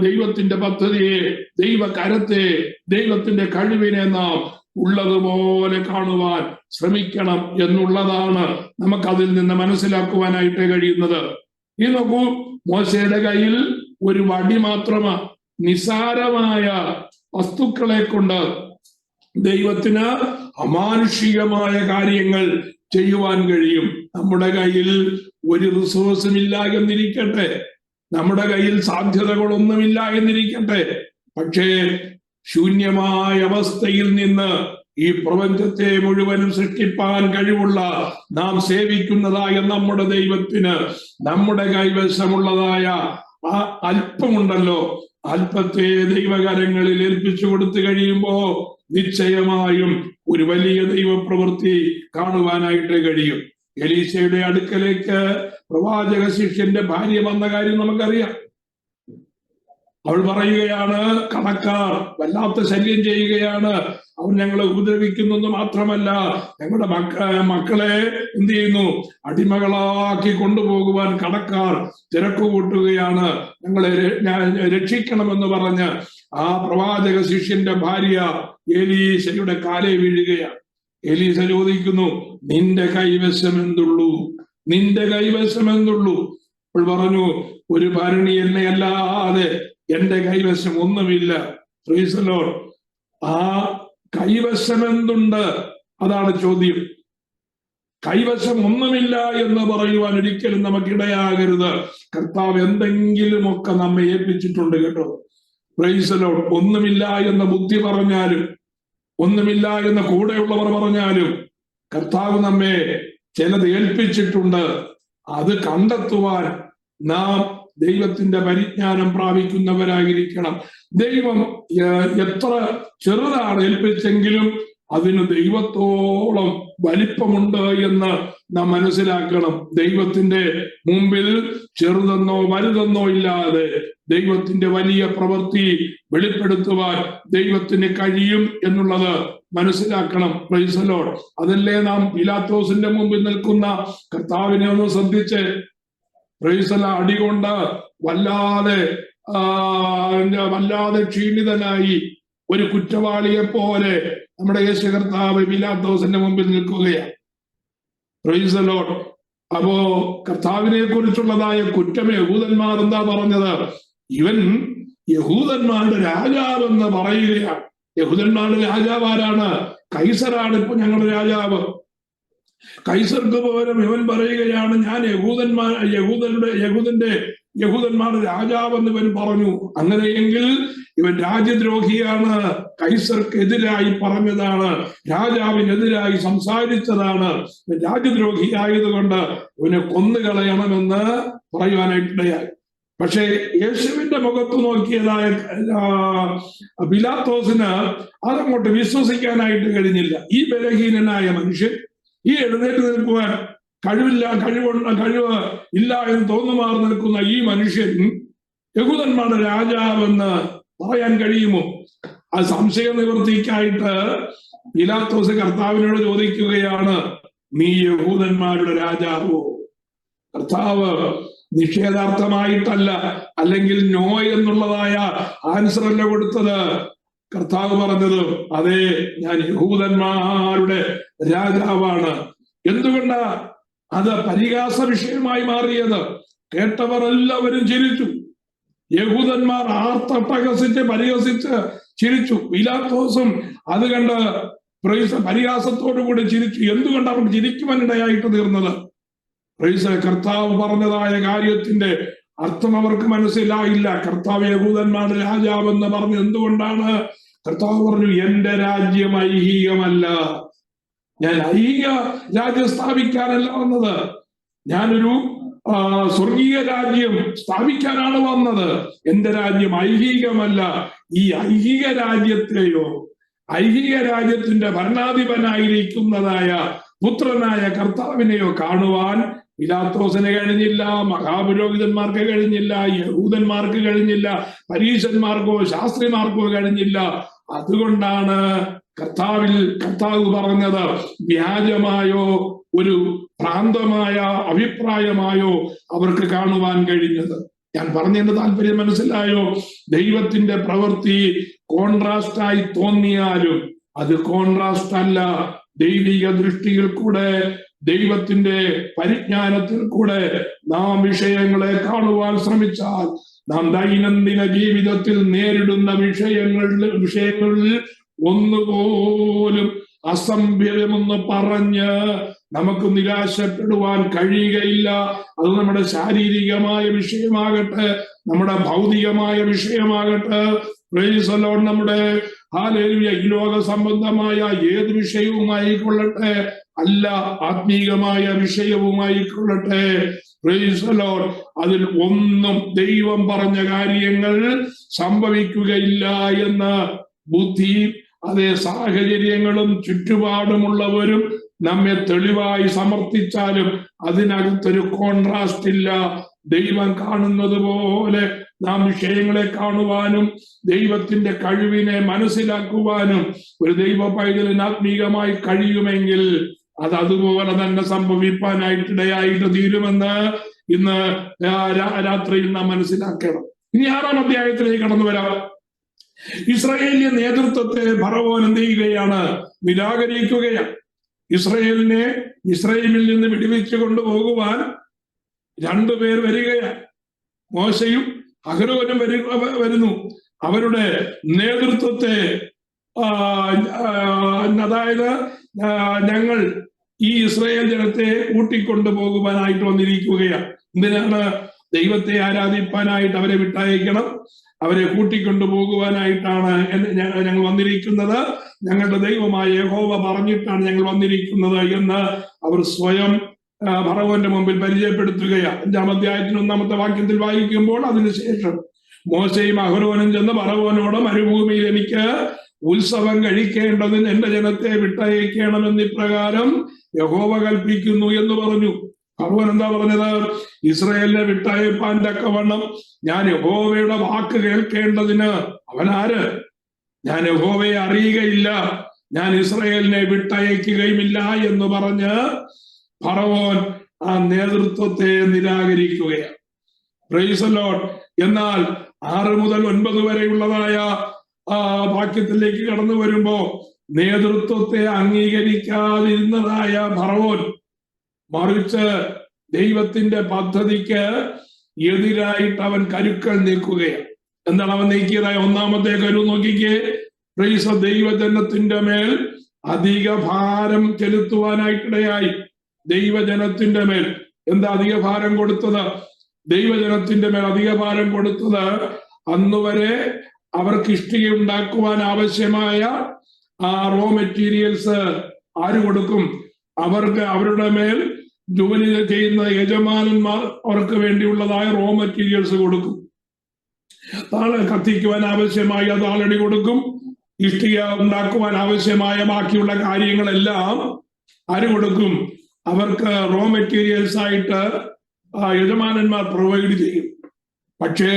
ദൈവത്തിന്റെ പദ്ധതിയെ, ദൈവകരത്തെ, ദൈവത്തിന്റെ കഴിവിനെ നാം ഉള്ളതുപോലെ കാണുവാൻ ശ്രമിക്കണം എന്നുള്ളതാണ് നമുക്കതിൽ നിന്ന് മനസ്സിലാക്കുവാനായിട്ട് കഴിയുന്നത്. ഈ നോക്കൂ, മോശയുടെ കയ്യിൽ ഒരു വടി മാത്രമാണ്. നിസാരമായ വസ്തുക്കളെ കൊണ്ട് ദൈവത്തിന് അമാനുഷികമായ കാര്യങ്ങൾ ചെയ്യുവാൻ കഴിയും. നമ്മുടെ കയ്യിൽ ഒരു റിസോഴ്സും ഇല്ല എന്നിരിക്കട്ടെ, നമ്മുടെ കയ്യിൽ സാധ്യതകളൊന്നുമില്ല എന്നിരിക്കട്ടെ, പക്ഷേ ശൂന്യമായ അവസ്ഥയിൽ നിന്ന് ഈ പ്രപഞ്ചത്തെ മുഴുവനും സൃഷ്ടിപ്പാൻ കഴിവുള്ള നാം സേവിക്കുന്നതായ നമ്മുടെ ദൈവത്തിന് നമ്മുടെ കൈവശമുള്ളതായ ആ അല്പമുണ്ടല്ലോ, അല്പത്തെ ദൈവകരങ്ങളിൽ ഏൽപ്പിച്ചു കൊടുത്തു കഴിയുമ്പോ നിശ്ചയമായും ഒരു വലിയ ദൈവപ്രവൃത്തി കാണുവാനായിട്ട് കഴിയും. എലീശയുടെ അടുക്കലേക്ക് പ്രവാചക ശിഷ്യന്റെ ഭാര്യ വന്ന കാര്യം നമുക്കറിയാം. അവൾ പറയുകയാണ്, കടക്കാർ വല്ലാത്ത ശല്യം ചെയ്യുകയാണ്, അവർ ഞങ്ങളെ ഉപദ്രവിക്കുന്നു മാത്രമല്ല ഞങ്ങളുടെ മക്കളെ എന്ത് ചെയ്യുന്നു, അടിമകളാക്കി കൊണ്ടുപോകുവാൻ കടക്കാർ തിരക്ക് കൂട്ടുകയാണ്, ഞങ്ങളെ രക്ഷിക്കണമെന്ന് പറഞ്ഞ് ആ പ്രവാചക ശിഷ്യന്റെ ഭാര്യ എലീശയുടെ കാലേ വീഴുകയാണ്. എലീശ ചോദിക്കുന്നു, നിന്റെ കൈവശം എന്തുള്ളൂ, നിന്റെ കൈവശം എന്തുള്ളൂ? അവൾ പറഞ്ഞു, ഒരു ഭരണി എണ്ണയല്ലാതെ എന്റെ കൈവശം ഒന്നുമില്ല. Price the Lord. ആ കൈവശം എന്തുണ്ട്? അതാണ് ചോദ്യം. കൈവശം ഒന്നുമില്ല എന്ന് പറയുവാൻ ഒരിക്കലും നമുക്കിടയാകരുത്. കർത്താവ് എന്തെങ്കിലുമൊക്കെ നമ്മെ ഏൽപ്പിച്ചിട്ടുണ്ട് കേട്ടോ. Price the Lord. ഒന്നുമില്ല എന്ന ബുദ്ധി പറഞ്ഞാലും, ഒന്നുമില്ല എന്ന കൂടെയുള്ളവർ പറഞ്ഞാലും കർത്താവ് നമ്മെ ചിലത് ഏൽപ്പിച്ചിട്ടുണ്ട്. അത് കണ്ടെത്തുവാൻ നാം ദൈവത്തിന്റെ പരിജ്ഞാനം പ്രാപിക്കുന്നവരായിരിക്കണം. ദൈവം എത്ര ചെറുതാണ് ഏൽപ്പിച്ചെങ്കിലും അതിന് ദൈവത്തോളം വലിപ്പമുണ്ട് എന്ന് നാം മനസ്സിലാക്കണം. ദൈവത്തിന്റെ മുമ്പിൽ ചെറുതെന്നോ വലുതെന്നോ ഇല്ലാതെ ദൈവത്തിന്റെ വലിയ പ്രവൃത്തി വെളിപ്പെടുത്തുവാൻ ദൈവത്തിന് കഴിയും എന്നുള്ളത് മനസ്സിലാക്കണം. Price the Lord. അതല്ലേ നാം പീലാത്തോസിന്റെ മുമ്പിൽ നിൽക്കുന്ന കർത്താവിനെ ഒന്ന് ശ്രദ്ധിച്ച്, പ്രൈസ് ദി ലോർഡ്, അടികൊണ്ട് വല്ലാതെ ക്ഷീണിതനായി ഒരു കുറ്റവാളിയെ പോലെ നമ്മുടെ യേശു കർത്താവ് പീലാത്തോസിന്റെ മുമ്പിൽ നിൽക്കുകയാണ്. Price the Lord. അപ്പോ കർത്താവിനെ കുറിച്ചുള്ളതായ കുറ്റം യഹൂദന്മാർ എന്താ പറഞ്ഞത്? ഇവൻ യഹൂദന്മാരുടെ രാജാവെന്ന് പറയുകയാണ്. യഹൂദന്മാരുടെ രാജാവ് ആരാണ്? കൈസറാണ് ഇപ്പൊ ഞങ്ങളുടെ രാജാവ്. കൈസർക്ക് പകരം ഇവൻ പറയുകയാണ്, ഞാൻ യഹൂദന്മാരുടെ രാജാവെന്ന് ഇവൻ പറഞ്ഞു. അങ്ങനെയെങ്കിൽ ഇവൻ രാജ്യദ്രോഹിയാണ്, കൈസർക്കെതിരായി പറഞ്ഞതാണ്, രാജാവിനെതിരായി സംസാരിച്ചതാണ്. ഇവൻ രാജ്യദ്രോഹി ആയതുകൊണ്ട് ഇവനെ കൊന്നുകളയണമെന്ന് പറയുവാനായിട്ടിടയായി. പക്ഷേ യേശുവിന്റെ മുഖത്ത് നോക്കിയതായ പീലാത്തോസിന് അതങ്ങോട്ട് വിശ്വസിക്കാനായിട്ട് കഴിഞ്ഞില്ല. ഈ ബലഹീനനായ മനുഷ്യൻ, ഈ എഴുന്നേറ്റ് നിൽക്കുവാൻ കഴിവ് ഇല്ല എന്ന് തോന്നുമാറി നിൽക്കുന്ന ഈ മനുഷ്യൻ യഹൂദന്മാരുടെ രാജാവെന്ന് പറയാൻ കഴിയുമോ? ആ സംശയ നിവൃത്തിക്കായിട്ട് പീലാത്തോസ് കർത്താവിനോട് ചോദിക്കുകയാണ്, നീ യഹൂദന്മാരുടെ രാജാവോ? കർത്താവ് നിഷേധാർത്ഥമായിട്ടല്ല, അല്ലെങ്കിൽ നോ എന്നുള്ളതായ ആൻസർ അല്ല കൊടുത്തത്. കർത്താവ് പറഞ്ഞത്, അതെ, ഞാൻ യഹൂദന്മാരുടെ രാജാവാണ്. എന്തുകൊണ്ടാ അത് പരിഹാസ വിഷയമായി മാറിയത്? കേട്ടവർ എല്ലാവരും ചിരിച്ചു. യഹൂദന്മാർ ആർത്തട്ടഹസിച്ച് പരിഹസിച്ച് ചിരിച്ചു. പീലാത്തോസും അത് കണ്ട് പരിഹാസത്തോടു കൂടി ചിരിച്ചു. എന്തുകൊണ്ട് അവർ ചിരിക്കുവാനിടയായിട്ട് തീർന്നത്? കർത്താവ് പറഞ്ഞതായ കാര്യത്തിന്റെ അർത്ഥം അവർക്ക് മനസ്സിലായില്ല. കർത്താവ് യഹൂദന്മാരുടെ രാജാവെന്ന് പറഞ്ഞു. എന്തുകൊണ്ടാണ്? കർത്താവ് പറഞ്ഞു, എന്റെ രാജ്യം ഐഹികമല്ല, ഞാൻ ഐഹിക രാജ്യം സ്ഥാപിക്കാനല്ല വന്നത്, ഞാനൊരു സ്വർഗീയ രാജ്യം സ്ഥാപിക്കാനാണ് വന്നത്. എന്റെ രാജ്യം ഐഹികമല്ല. ഈ ഐഹിക രാജ്യത്തെയോ ഐഹിക രാജ്യത്തിന്റെ ഭരണാധിപനായിരിക്കുന്നതായ പുത്രനായ കർത്താവിനെയോ കാണുവാൻ പീലാത്തോസിന് കഴിഞ്ഞില്ല, മഹാപുരോഹിതന്മാർക്ക് കഴിഞ്ഞില്ല, യഹൂദന്മാർക്ക് കഴിഞ്ഞില്ല, പരീശന്മാർക്കോ ശാസ്ത്രിമാർക്കോ കഴിഞ്ഞില്ല. അതുകൊണ്ടാണ് കർത്താവ് പറഞ്ഞത്, വ്യാജമായോ ഒരു ഭ്രാന്തമായ അഭിപ്രായമായോ അവർക്ക് കാണുവാൻ കഴിഞ്ഞത്. ഞാൻ പറഞ്ഞതിന്റെ താല്പര്യം മനസ്സിലായോ? ദൈവത്തിന്റെ പ്രവൃത്തി കോൺട്രാസ്റ്റായി തോന്നിയാലും അത് കോൺട്രാസ്റ്റ് അല്ല. ദൈവിക ദൃഷ്ടിയിൽ കൂടെ, ദൈവത്തിന്റെ പരിജ്ഞാനത്തിൽ കൂടെ നാം വിഷയങ്ങളെ കാണുവാൻ ശ്രമിച്ചാൽ, നാം ദൈനംദിന ജീവിതത്തിൽ നേരിടുന്ന വിഷയങ്ങളിൽ ഒന്നുപോലും അസംഭവ്യമെന്ന് പറഞ്ഞ് നമുക്ക് നിരാശപ്പെടുവാൻ കഴിയുകയില്ല. അത് നമ്മുടെ ശാരീരികമായ വിഷയമാകട്ടെ, നമ്മുടെ ഭൗതികമായ വിഷയമാകട്ടെ, പ്രൈസ് ദി ലോർഡ്. നമ്മുടെ ഹല്ലേലൂയ ഈ ലോക സംബന്ധമായ ഏത് വിഷയവുമായിക്കൊള്ളട്ടെ, അല്ല ആത്മീകമായ വിഷയവുമായിക്കൊള്ളട്ടെ, പ്രൈസ് ദി ലോർഡ്, അതിൽ ഒന്നും ദൈവം പറഞ്ഞ കാര്യങ്ങൾ സംഭവിക്കുകയില്ല എന്ന് ബുദ്ധി, അതേ സാഹചര്യങ്ങളും ചുറ്റുപാടുമുള്ളവരും നമ്മെ തെളിവായി സമർത്ഥിച്ചാലും അതിനകത്തൊരു കോൺട്രാസ്റ്റ് ഇല്ല. ദൈവം കാണുന്നത് പോലെ നാം വിഷയങ്ങളെ കാണുവാനും ദൈവത്തിന്റെ കഴിവിനെ മനസ്സിലാക്കുവാനും ഒരു ദൈവ പൈതലിന് ആത്മീകമായി കഴിയുമെങ്കിൽ അത് അതുപോലെ തന്നെ സംഭവിപ്പാനായിട്ടിടയായിട്ട് തീരുമെന്ന് ഇന്ന് രാത്രിയിൽ നാം മനസ്സിലാക്കണം. ഇനി 6-ാം അധ്യായത്തിലേക്ക് കടന്നു വരാം. ഇസ്രായേലിയ നേതൃത്വത്തെ ഫറവോൻ എന്ത് ചെയ്യുകയാണ്? നിരാകരിക്കുകയാണ്. ഇസ്രായേലിനെ ഇസ്രായേലിൽ നിന്ന് വിടുവിച്ചു കൊണ്ടുപോകുവാൻ 2 പേർ വരികയാണ്. മോശയും അഹരോനും വരുന്നു. അവരുടെ നേതൃത്വത്തെ അതായത് ഞങ്ങൾ ഈ ഇസ്രായേൽ ജനത്തെ കൂട്ടിക്കൊണ്ടു പോകുവാനായിട്ട് വന്നിരിക്കുകയാണ്. എന്തിനാണ്? ദൈവത്തെ ആരാധിപ്പാനായിട്ട് അവരെ വിട്ടയക്കണം, അവരെ കൂട്ടിക്കൊണ്ടു പോകുവാനായിട്ടാണ് ഞങ്ങൾ വന്നിരിക്കുന്നത്. ഞങ്ങളുടെ ദൈവമായ യഹോവ പറഞ്ഞിട്ടാണ് ഞങ്ങൾ വന്നിരിക്കുന്നത് എന്ന് അവർ സ്വയം ഫറവോന്റെ മുമ്പിൽ പരിചയപ്പെടുത്തുകയാണ്. 5-ാം അധ്യായത്തിന് 1-ാമത്തെ വാക്യത്തിൽ വായിക്കുമ്പോൾ അതിനുശേഷം മോശയും അഹരോനും ചെന്ന് ഫറവോനോട്, മരുഭൂമിയിൽ എനിക്ക് ഉത്സവം കഴിക്കേണ്ടതിന് എന്റെ ജനത്തെ വിട്ടയക്കണമെന്ന് ഇപ്രകാരം യഹോവ കൽപ്പിക്കുന്നു എന്ന് പറഞ്ഞു. ഫറവോൻ എന്താ പറഞ്ഞത്? ഇസ്രായേലിനെ വിട്ടയപ്പാൻ തക്കവണ്ണം ഞാൻ യഹോവയുടെ വാക്ക് കേൾക്കേണ്ടതിന് അവനാര്? ഞാൻ യഹോവയെ അറിയുകയില്ല, ഞാൻ ഇസ്രായേലിനെ വിട്ടയക്കുകയുമില്ല എന്ന് പറഞ്ഞ് ഫറവോൻ ആ നേതൃത്വത്തെ നിരാകരിക്കുകയാണ്. Price the Lord. എന്നാൽ 6 മുതൽ 9 വരെയുള്ളതായ വാക്യത്തിലേക്ക് കടന്നു വരുമ്പോ നേതൃത്വത്തെ അംഗീകരിക്കാതിരുന്നതായ ഫറവോൻ മറിച്ച് ദൈവത്തിന്റെ പദ്ധതിക്ക് എതിരായിട്ട് അവൻ കരുക്കൾ നീക്കുകയാണ്. എന്താണ് അവൻ നീക്കിയതായ 1-ാമത്തെ കരു? നോക്കിക്കേ. പ്രൈസ് ദൈവജനത്തിന്റെ മേൽ അധിക ഭാരം ചെലുത്തുവാനായിട്ടിടയായി. ദൈവജനത്തിന്റെ മേൽ എന്താ അധിക ഭാരം കൊടുത്തത്? ദൈവജനത്തിന്റെ മേൽ അധിക ഭാരം കൊടുത്തത് അന്നുവരെ അവർക്ക് ഇഷ്ടിക ഉണ്ടാക്കുവാൻ ആവശ്യമായ റോ മെറ്റീരിയൽസ് ആര് കൊടുക്കും? അവരുടെ മേൽ ജോലി ചെയ്യുന്ന യജമാനന്മാർ അവർക്ക് വേണ്ടിയുള്ളതായ റോ മെറ്റീരിയൽസ് കൊടുക്കും. കത്തിക്കുവാൻ ആവശ്യമായ താളടി കൊടുക്കും. ഇഷ്ടിക ഉണ്ടാക്കുവാൻ ആവശ്യമായ ബാക്കിയുള്ള കാര്യങ്ങളെല്ലാം ആര് കൊടുക്കും? അവർക്ക് റോ മെറ്റീരിയൽസ് ആയിട്ട് യജമാനന്മാർ പ്രൊവൈഡ് ചെയ്യും. പക്ഷേ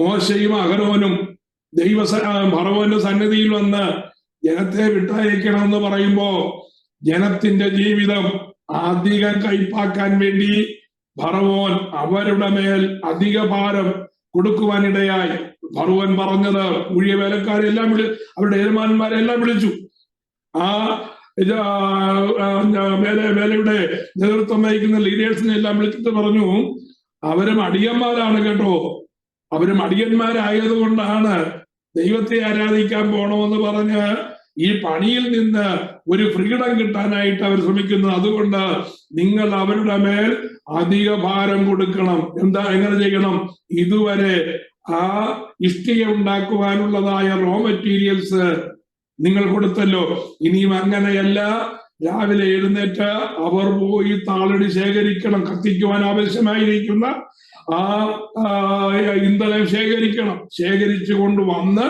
മോശയും അഹരോനും ഫറവോന്റെ സന്നിധിയിൽ വന്ന് ജനത്തെ വിട്ടയക്കണമെന്ന് പറയുമ്പോ ജനത്തിന്റെ ജീവിതം അധികം കൈപ്പാക്കാൻ വേണ്ടി ഫറവോൻ അവരുടെ മേൽ അധിക ഭാരം കൊടുക്കുവാനിടയായി. ഫറവോൻ പറഞ്ഞത് ഊഴിയ വേലക്കാരെല്ലാം അവരുടെ യജമാനന്മാരെല്ലാം വിളിച്ചു. ആ വേലയുടെ നേതൃത്വം വഹിക്കുന്ന ലീഡേഴ്സിനെ എല്ലാം വിളിച്ചിട്ട് പറഞ്ഞു, അവരും അടിയന്മാരാണ് കേട്ടോ, അവരും അടിയന്മാരായത് കൊണ്ടാണ് ദൈവത്തെ ആരാധിക്കാൻ പോണമെന്ന് പറഞ്ഞ് ഈ പണിയിൽ നിന്ന് ഒരു ഫ്രീഡം കിട്ടാനായിട്ട് അവർ ശ്രമിക്കുന്നത്. അതുകൊണ്ട് നിങ്ങൾ അവരുടെ മേൽ അധിക ഭാരം കൊടുക്കണം. എങ്ങനെ ചെയ്യണം? ഇതുവരെ ആ ഇഷ്ടിക ഉണ്ടാക്കുവാനുള്ളതായ റോ മെറ്റീരിയൽസ് നിങ്ങൾ കൊടുത്തല്ലോ, ഇനിയും അങ്ങനെയല്ല. രാവിലെ എഴുന്നേറ്റ് അവർ പോയി താളടി ശേഖരിക്കണം. കത്തിക്കുവാൻ ആവശ്യമായിരിക്കുന്ന ആ ഇന്ധനം ശേഖരിക്കണം. ശേഖരിച്ചു കൊണ്ടുവന്ന്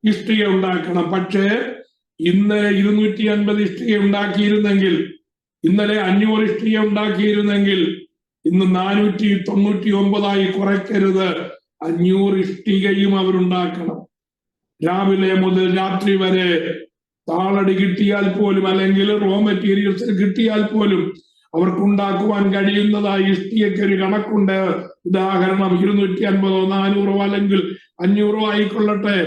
ഇഷ്ടിക ഉണ്ടാക്കണം. പക്ഷേ ഇന്നലെ 250 ഇഷ്ടിക ഉണ്ടാക്കിയിരുന്നെങ്കിൽ, ഇന്നലെ 500 ഇഷ്ടിക ഉണ്ടാക്കിയിരുന്നെങ്കിൽ ഇന്ന് 499 കുറയ്ക്കരുത്. 500 ഇഷ്ടികയും അവരുണ്ടാക്കണം. രാവിലെ മുതൽ രാത്രി വരെ താളടി കിട്ടിയാൽ പോലും, അല്ലെങ്കിൽ റോ മെറ്റീരിയൽസ് കിട്ടിയാൽ പോലും അവർക്കുണ്ടാക്കുവാൻ കഴിയുന്നതായി ഇഷ്ടികയ്ക്ക് ഒരു കണക്കുണ്ട്. ഉദാഹരണം 250 400 അല്ലെങ്കിൽ 500 ആയിക്കൊള്ളട്ടെ.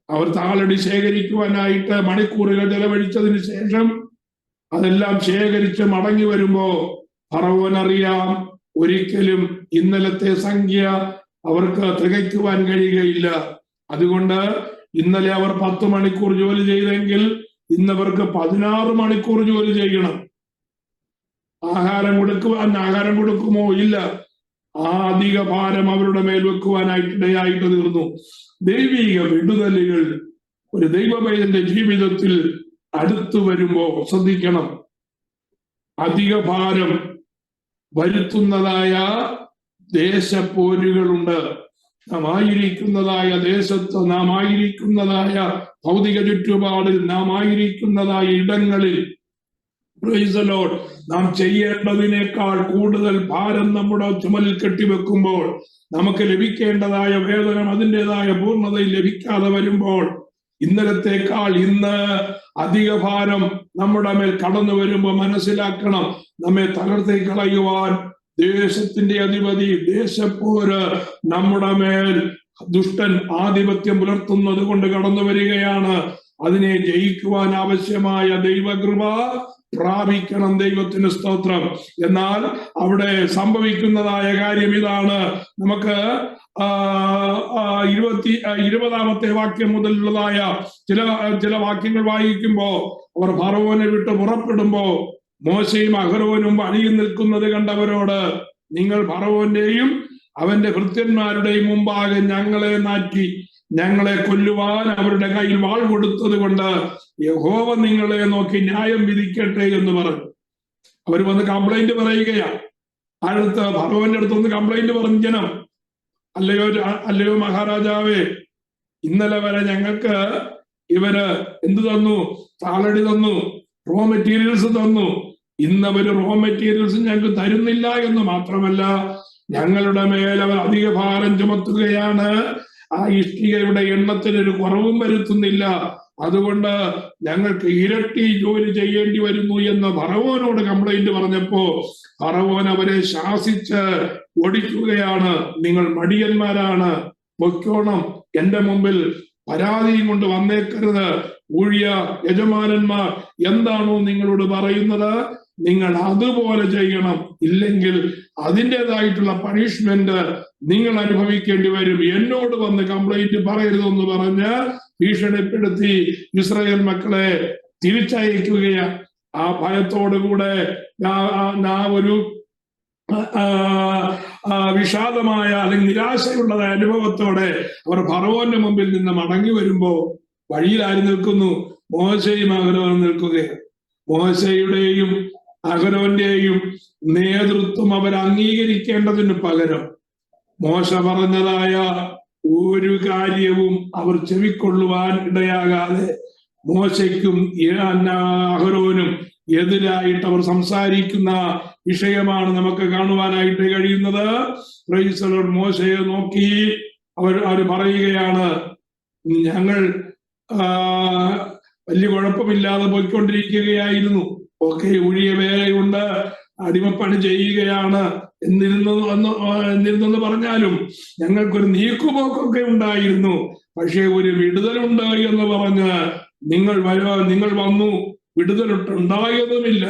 അവർ താളടി ശേഖരിക്കുവാനായിട്ട് മണിക്കൂറുകൾ ചെലവഴിച്ചതിന് ശേഷം അതെല്ലാം ശേഖരിച്ച് മടങ്ങി വരുമ്പോ ഫറവോൻ അറിയാം, ഒരിക്കലും ഇന്നലത്തെ സംഖ്യ അവർക്ക് തികയ്ക്കുവാൻ കഴിയുകയില്ല. അതുകൊണ്ട് ഇന്നലെ അവർ 10 മണിക്കൂർ ജോലി ചെയ്തെങ്കിൽ ഇന്നവർക്ക് 16 മണിക്കൂർ ജോലി ചെയ്യണം. ആഹാരം കൊടുക്കുമോ? ഇല്ല. ആ അധിക ഭാരം അവരുടെ മേൽ വെക്കുവാനായിട്ടിടയായിട്ട് തീർന്നു. ദൈവിക വിടുതലുകൾ ഒരു ദൈവമൈതന്റെ ജീവിതത്തിൽ അടുത്തു വരുമ്പോ ശ്രദ്ധിക്കണം. അധിക ഭാരം വരുത്തുന്നതായ ദേശപ്പോരുകളുണ്ട്. നാം ആയിരിക്കുന്നതായ ദേശത്ത്, നാം ആയിരിക്കുന്നതായ ഭൗതിക ചുറ്റുപാടിൽ, നാം ആയിരിക്കുന്നതായ ഇടങ്ങളിൽ പ്രൈസ് ദി ലോർഡ്, നാം ചെയ്യേണ്ടതിനേക്കാൾ കൂടുതൽ ഭാരം നമ്മുടെ ചുമലിൽ കെട്ടിവെക്കുമ്പോൾ, നമുക്ക് ലഭിക്കേണ്ടതായ വേതനം അതിൻ്റെതായ പൂർണ്ണതയിൽ ലഭിക്കാതെ വരുമ്പോൾ, ഇന്നലത്തേക്കാൾ ഇന്ന് അധിക ഭാരം നമ്മുടെ മേൽ കടന്നു വരുമ്പോൾ മനസ്സിലാക്കണം, നമ്മെ തകർത്തി കളയുവാൻ ദേശത്തിന്റെ അധിപതി, ദേശപ്പോര് നമ്മുടെ മേൽ ദുഷ്ടൻ ആധിപത്യം പുലർത്തുന്നത് കൊണ്ട് കടന്നു വരികയാണ്. അതിനെ ജയിക്കുവാൻ ആവശ്യമായ ദൈവകൃപ പ്രാപിക്കണം. ദൈവത്തിന് സ്തോത്രം. എന്നാൽ അവിടെ സംഭവിക്കുന്നതായ കാര്യം ഇതാണ്. നമുക്ക് 20 വാക്യം മുതലുള്ളതായ ചില വാക്യങ്ങൾ വായിക്കുമ്പോ, അവർ ഫറവോനെ വിട്ട് പുറപ്പെടുമ്പോ മോശയും അഹരോനും വഴിയിൽ നിൽക്കുന്നത് കണ്ടവരോട്, നിങ്ങൾ ഫറവോന്റെയും അവന്റെ ഭൃത്യന്മാരുടെയും മുമ്പാകെ ഞങ്ങളെ നാറ്റി ഞങ്ങളെ കൊല്ലുവാൻ അവരുടെ കയ്യിൽ വാൾ കൊടുത്തത് കൊണ്ട് യഹോവ നിങ്ങളെ നോക്കി ന്യായം വിധിക്കട്ടെ എന്ന് പറഞ്ഞു. അവർ വന്ന് കംപ്ലൈന്റ് പറയുകയാ. അടുത്ത് ഫറവോന്റെ അടുത്തൊന്ന് കംപ്ലൈന്റ് പറഞ്ഞു ജനം, അല്ലയോ മഹാരാജാവേ, ഇന്നലെ വരെ ഞങ്ങൾക്ക് ഇവര് എന്ത് തന്നു? സാലറി തന്നു, റോ മെറ്റീരിയൽസ് തന്നു. ഇന്നവര് റോ മെറ്റീരിയൽസ് ഞങ്ങൾക്ക് തരുന്നില്ല എന്ന് മാത്രമല്ല, ഞങ്ങളുടെ മേൽ അവർ അധിക ഭാരം ചുമത്തുകയാണ്. ആ ഇഷ്ടികയുടെ എണ്ണത്തിനൊരു കുറവും വരുത്തുന്നില്ല. അതുകൊണ്ട് ഞങ്ങൾക്ക് ഇരട്ടി ജോലി ചെയ്യേണ്ടി വരുന്നു എന്ന് ഫറവോനോട് കംപ്ലൈന്റ് പറഞ്ഞപ്പോ ഫറവോൻ അവരെ ശാസിച്ച് ഓടിക്കുകയാണ്. നിങ്ങൾ മടിയന്മാരാണ്, പൊയ്ക്കോണം, എന്റെ മുമ്പിൽ പരാതിയും കൊണ്ട് വന്നേക്കരുത്. ഊഴിയ യജമാനന്മാർ എന്താണോ നിങ്ങളോട് പറയുന്നത്, നിങ്ങൾ അതുപോലെ ചെയ്യണം. ഇല്ലെങ്കിൽ അതിൻ്റെതായിട്ടുള്ള പണിഷ്മെന്റ് നിങ്ങൾ അനുഭവിക്കേണ്ടി വരും. എന്നോട് വന്ന് കംപ്ലൈന്റ് പറയരുതെന്ന് പറഞ്ഞ് ഭീഷണിപ്പെടുത്തി ഇസ്രായേൽ മക്കളെ തിരിച്ചയക്കുകയാണ്. ആ ഭയത്തോടുകൂടെ ഒരു വിഷാദമായ അല്ലെങ്കിൽ നിരാശയുള്ളതായ അനുഭവത്തോടെ അവർ ഫറവോന്റെ മുമ്പിൽ നിന്ന് മടങ്ങി വരുമ്പോ വഴിയിൽ ആര് നിൽക്കുന്നു? മോശയും അഹരോനും നിൽക്കുകയാണ്. മോശയുടെയും അഹരോന്റെയും നേതൃത്വം അവർ അംഗീകരിക്കേണ്ടതിന് പകരം മോശ പറഞ്ഞതായ ഒരു കാര്യവും അവർ ചെവിക്കൊള്ളുവാൻ ഇടയാകാതെ മോശയ്ക്കും അഹരോനും എതിരായിട്ട് അവർ സംസാരിക്കുന്ന വിഷയമാണ് നമുക്ക് കാണുവാനായിട്ട് കഴിയുന്നത്. Price the Lord. മോശയെ നോക്കി അവർ പറയുകയാണ്, ഞങ്ങൾ വലിയ കുഴപ്പമില്ലാതെ പോയിക്കൊണ്ടിരിക്കുകയായിരുന്നു, ഒക്കെ ഊഴിയ വേലയുണ്ട്, അടിമപ്പണി ചെയ്യുകയാണ് എന്നിരുന്നെന്ന് പറഞ്ഞാലും ഞങ്ങൾക്കൊരു നീക്കുപോക്കൊക്കെ ഉണ്ടായിരുന്നു. പക്ഷെ ഒരു വിടുതലുണ്ട് എന്ന് പറഞ്ഞ് നിങ്ങൾ വന്നു, വിടുതലുണ്ടായതുമില്ല.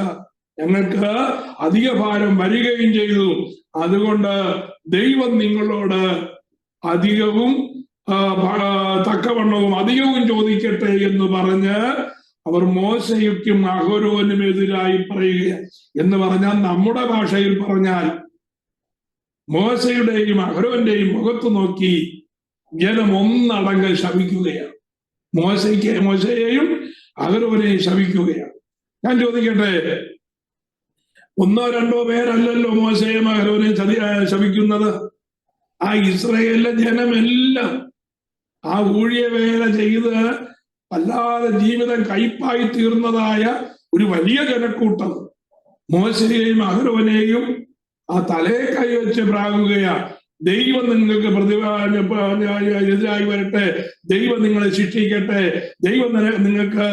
ഞങ്ങൾക്ക് അധിക ഭാരം വരികയും ചെയ്തു. അതുകൊണ്ട് ദൈവം നിങ്ങളോട് അധികവും തക്കവണ്ണവും അധികവും ചോദിക്കട്ടെ എന്ന് പറഞ്ഞ് അവർ മോശയ്ക്കും അഹരോനും എതിരായി പറയുക. എന്ന് പറഞ്ഞാൽ നമ്മുടെ ഭാഷയിൽ പറഞ്ഞാൽ മോശയുടെയും അഹരോന്റെയും മുഖത്ത് നോക്കി ജനം ഒന്നടങ്കം ശപിക്കുകയാണ്. മോശയെയും അഹരോനെയും ശപിക്കുകയാണ്. ഞാൻ ചോദിക്കട്ടെ, 1-2 പേരല്ലല്ലോ മോശയും അഹരോനെയും ശപിക്കുന്നത്. ആ ഇസ്രായേലിലെ ജനമെല്ലാം ആ ഊഴിയവേല ചെയ്ത് വല്ലാതെ ജീവിതം കയ്പായി തീർന്നതായ ഒരു വലിയ ജനക്കൂട്ടം മോശയെയും അഹരോനെയും ആ തലയെ കൈവച്ച് പ്രാകുകയാണ്. ദൈവം നിങ്ങൾക്ക് എതിരായി വരട്ടെ, ദൈവം നിങ്ങളെ ശിക്ഷിക്കട്ടെ, ദൈവം നിങ്ങൾക്ക്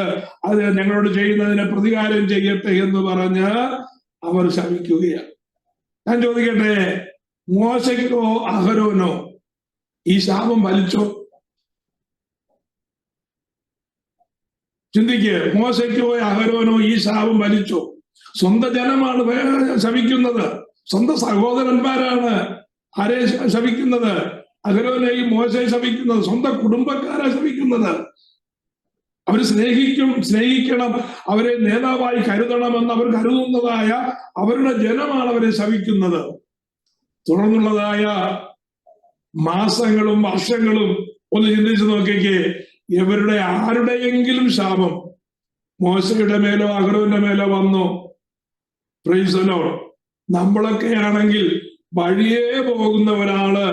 അത് ഞങ്ങളോട് ചെയ്യുന്നതിനെ പ്രതികാരം ചെയ്യട്ടെ എന്ന് പറഞ്ഞ് അവർ ശപിക്കുകയാണ്. ഞാൻ ചോദിക്കട്ടെ, മോശയ്ക്കോ അഹരോനോ ഈ ശാപം വലിച്ചോ? ചിന്തിക്ക്, മോശയ്ക്കോ അഹരോനോ ഈ ശാപം വലിച്ചോ? സ്വന്തം ജനമാണ് ശപിക്കുന്നത്, സ്വന്തം സഹോദരന്മാരാണ് ആരെ ശപിക്കുന്നത്? അഹരോനെയും മോശയെ ശപിക്കുന്നത്, സ്വന്തം കുടുംബക്കാരെ ശപിക്കുന്നത്. അവർ സ്നേഹിക്കണം, അവരെ നേതാവായി കരുതണമെന്ന് അവർ കരുതുന്നതായ അവരുടെ ജനമാണ് അവരെ ശപിക്കുന്നത്. തുടർന്നുള്ളതായ മാസങ്ങളും വർഷങ്ങളും ഒന്ന് ചിന്തിച്ചു നോക്കിക്കേ, ഇവരുടെ ആരുടെയെങ്കിലും ശാപം മോശയുടെ മേലോ അഹരോന്റെ മേലോ വന്നോ? Price the Lord. നമ്മളൊക്കെ ആണെങ്കിൽ വഴിയേ പോകുന്ന ഒരാള്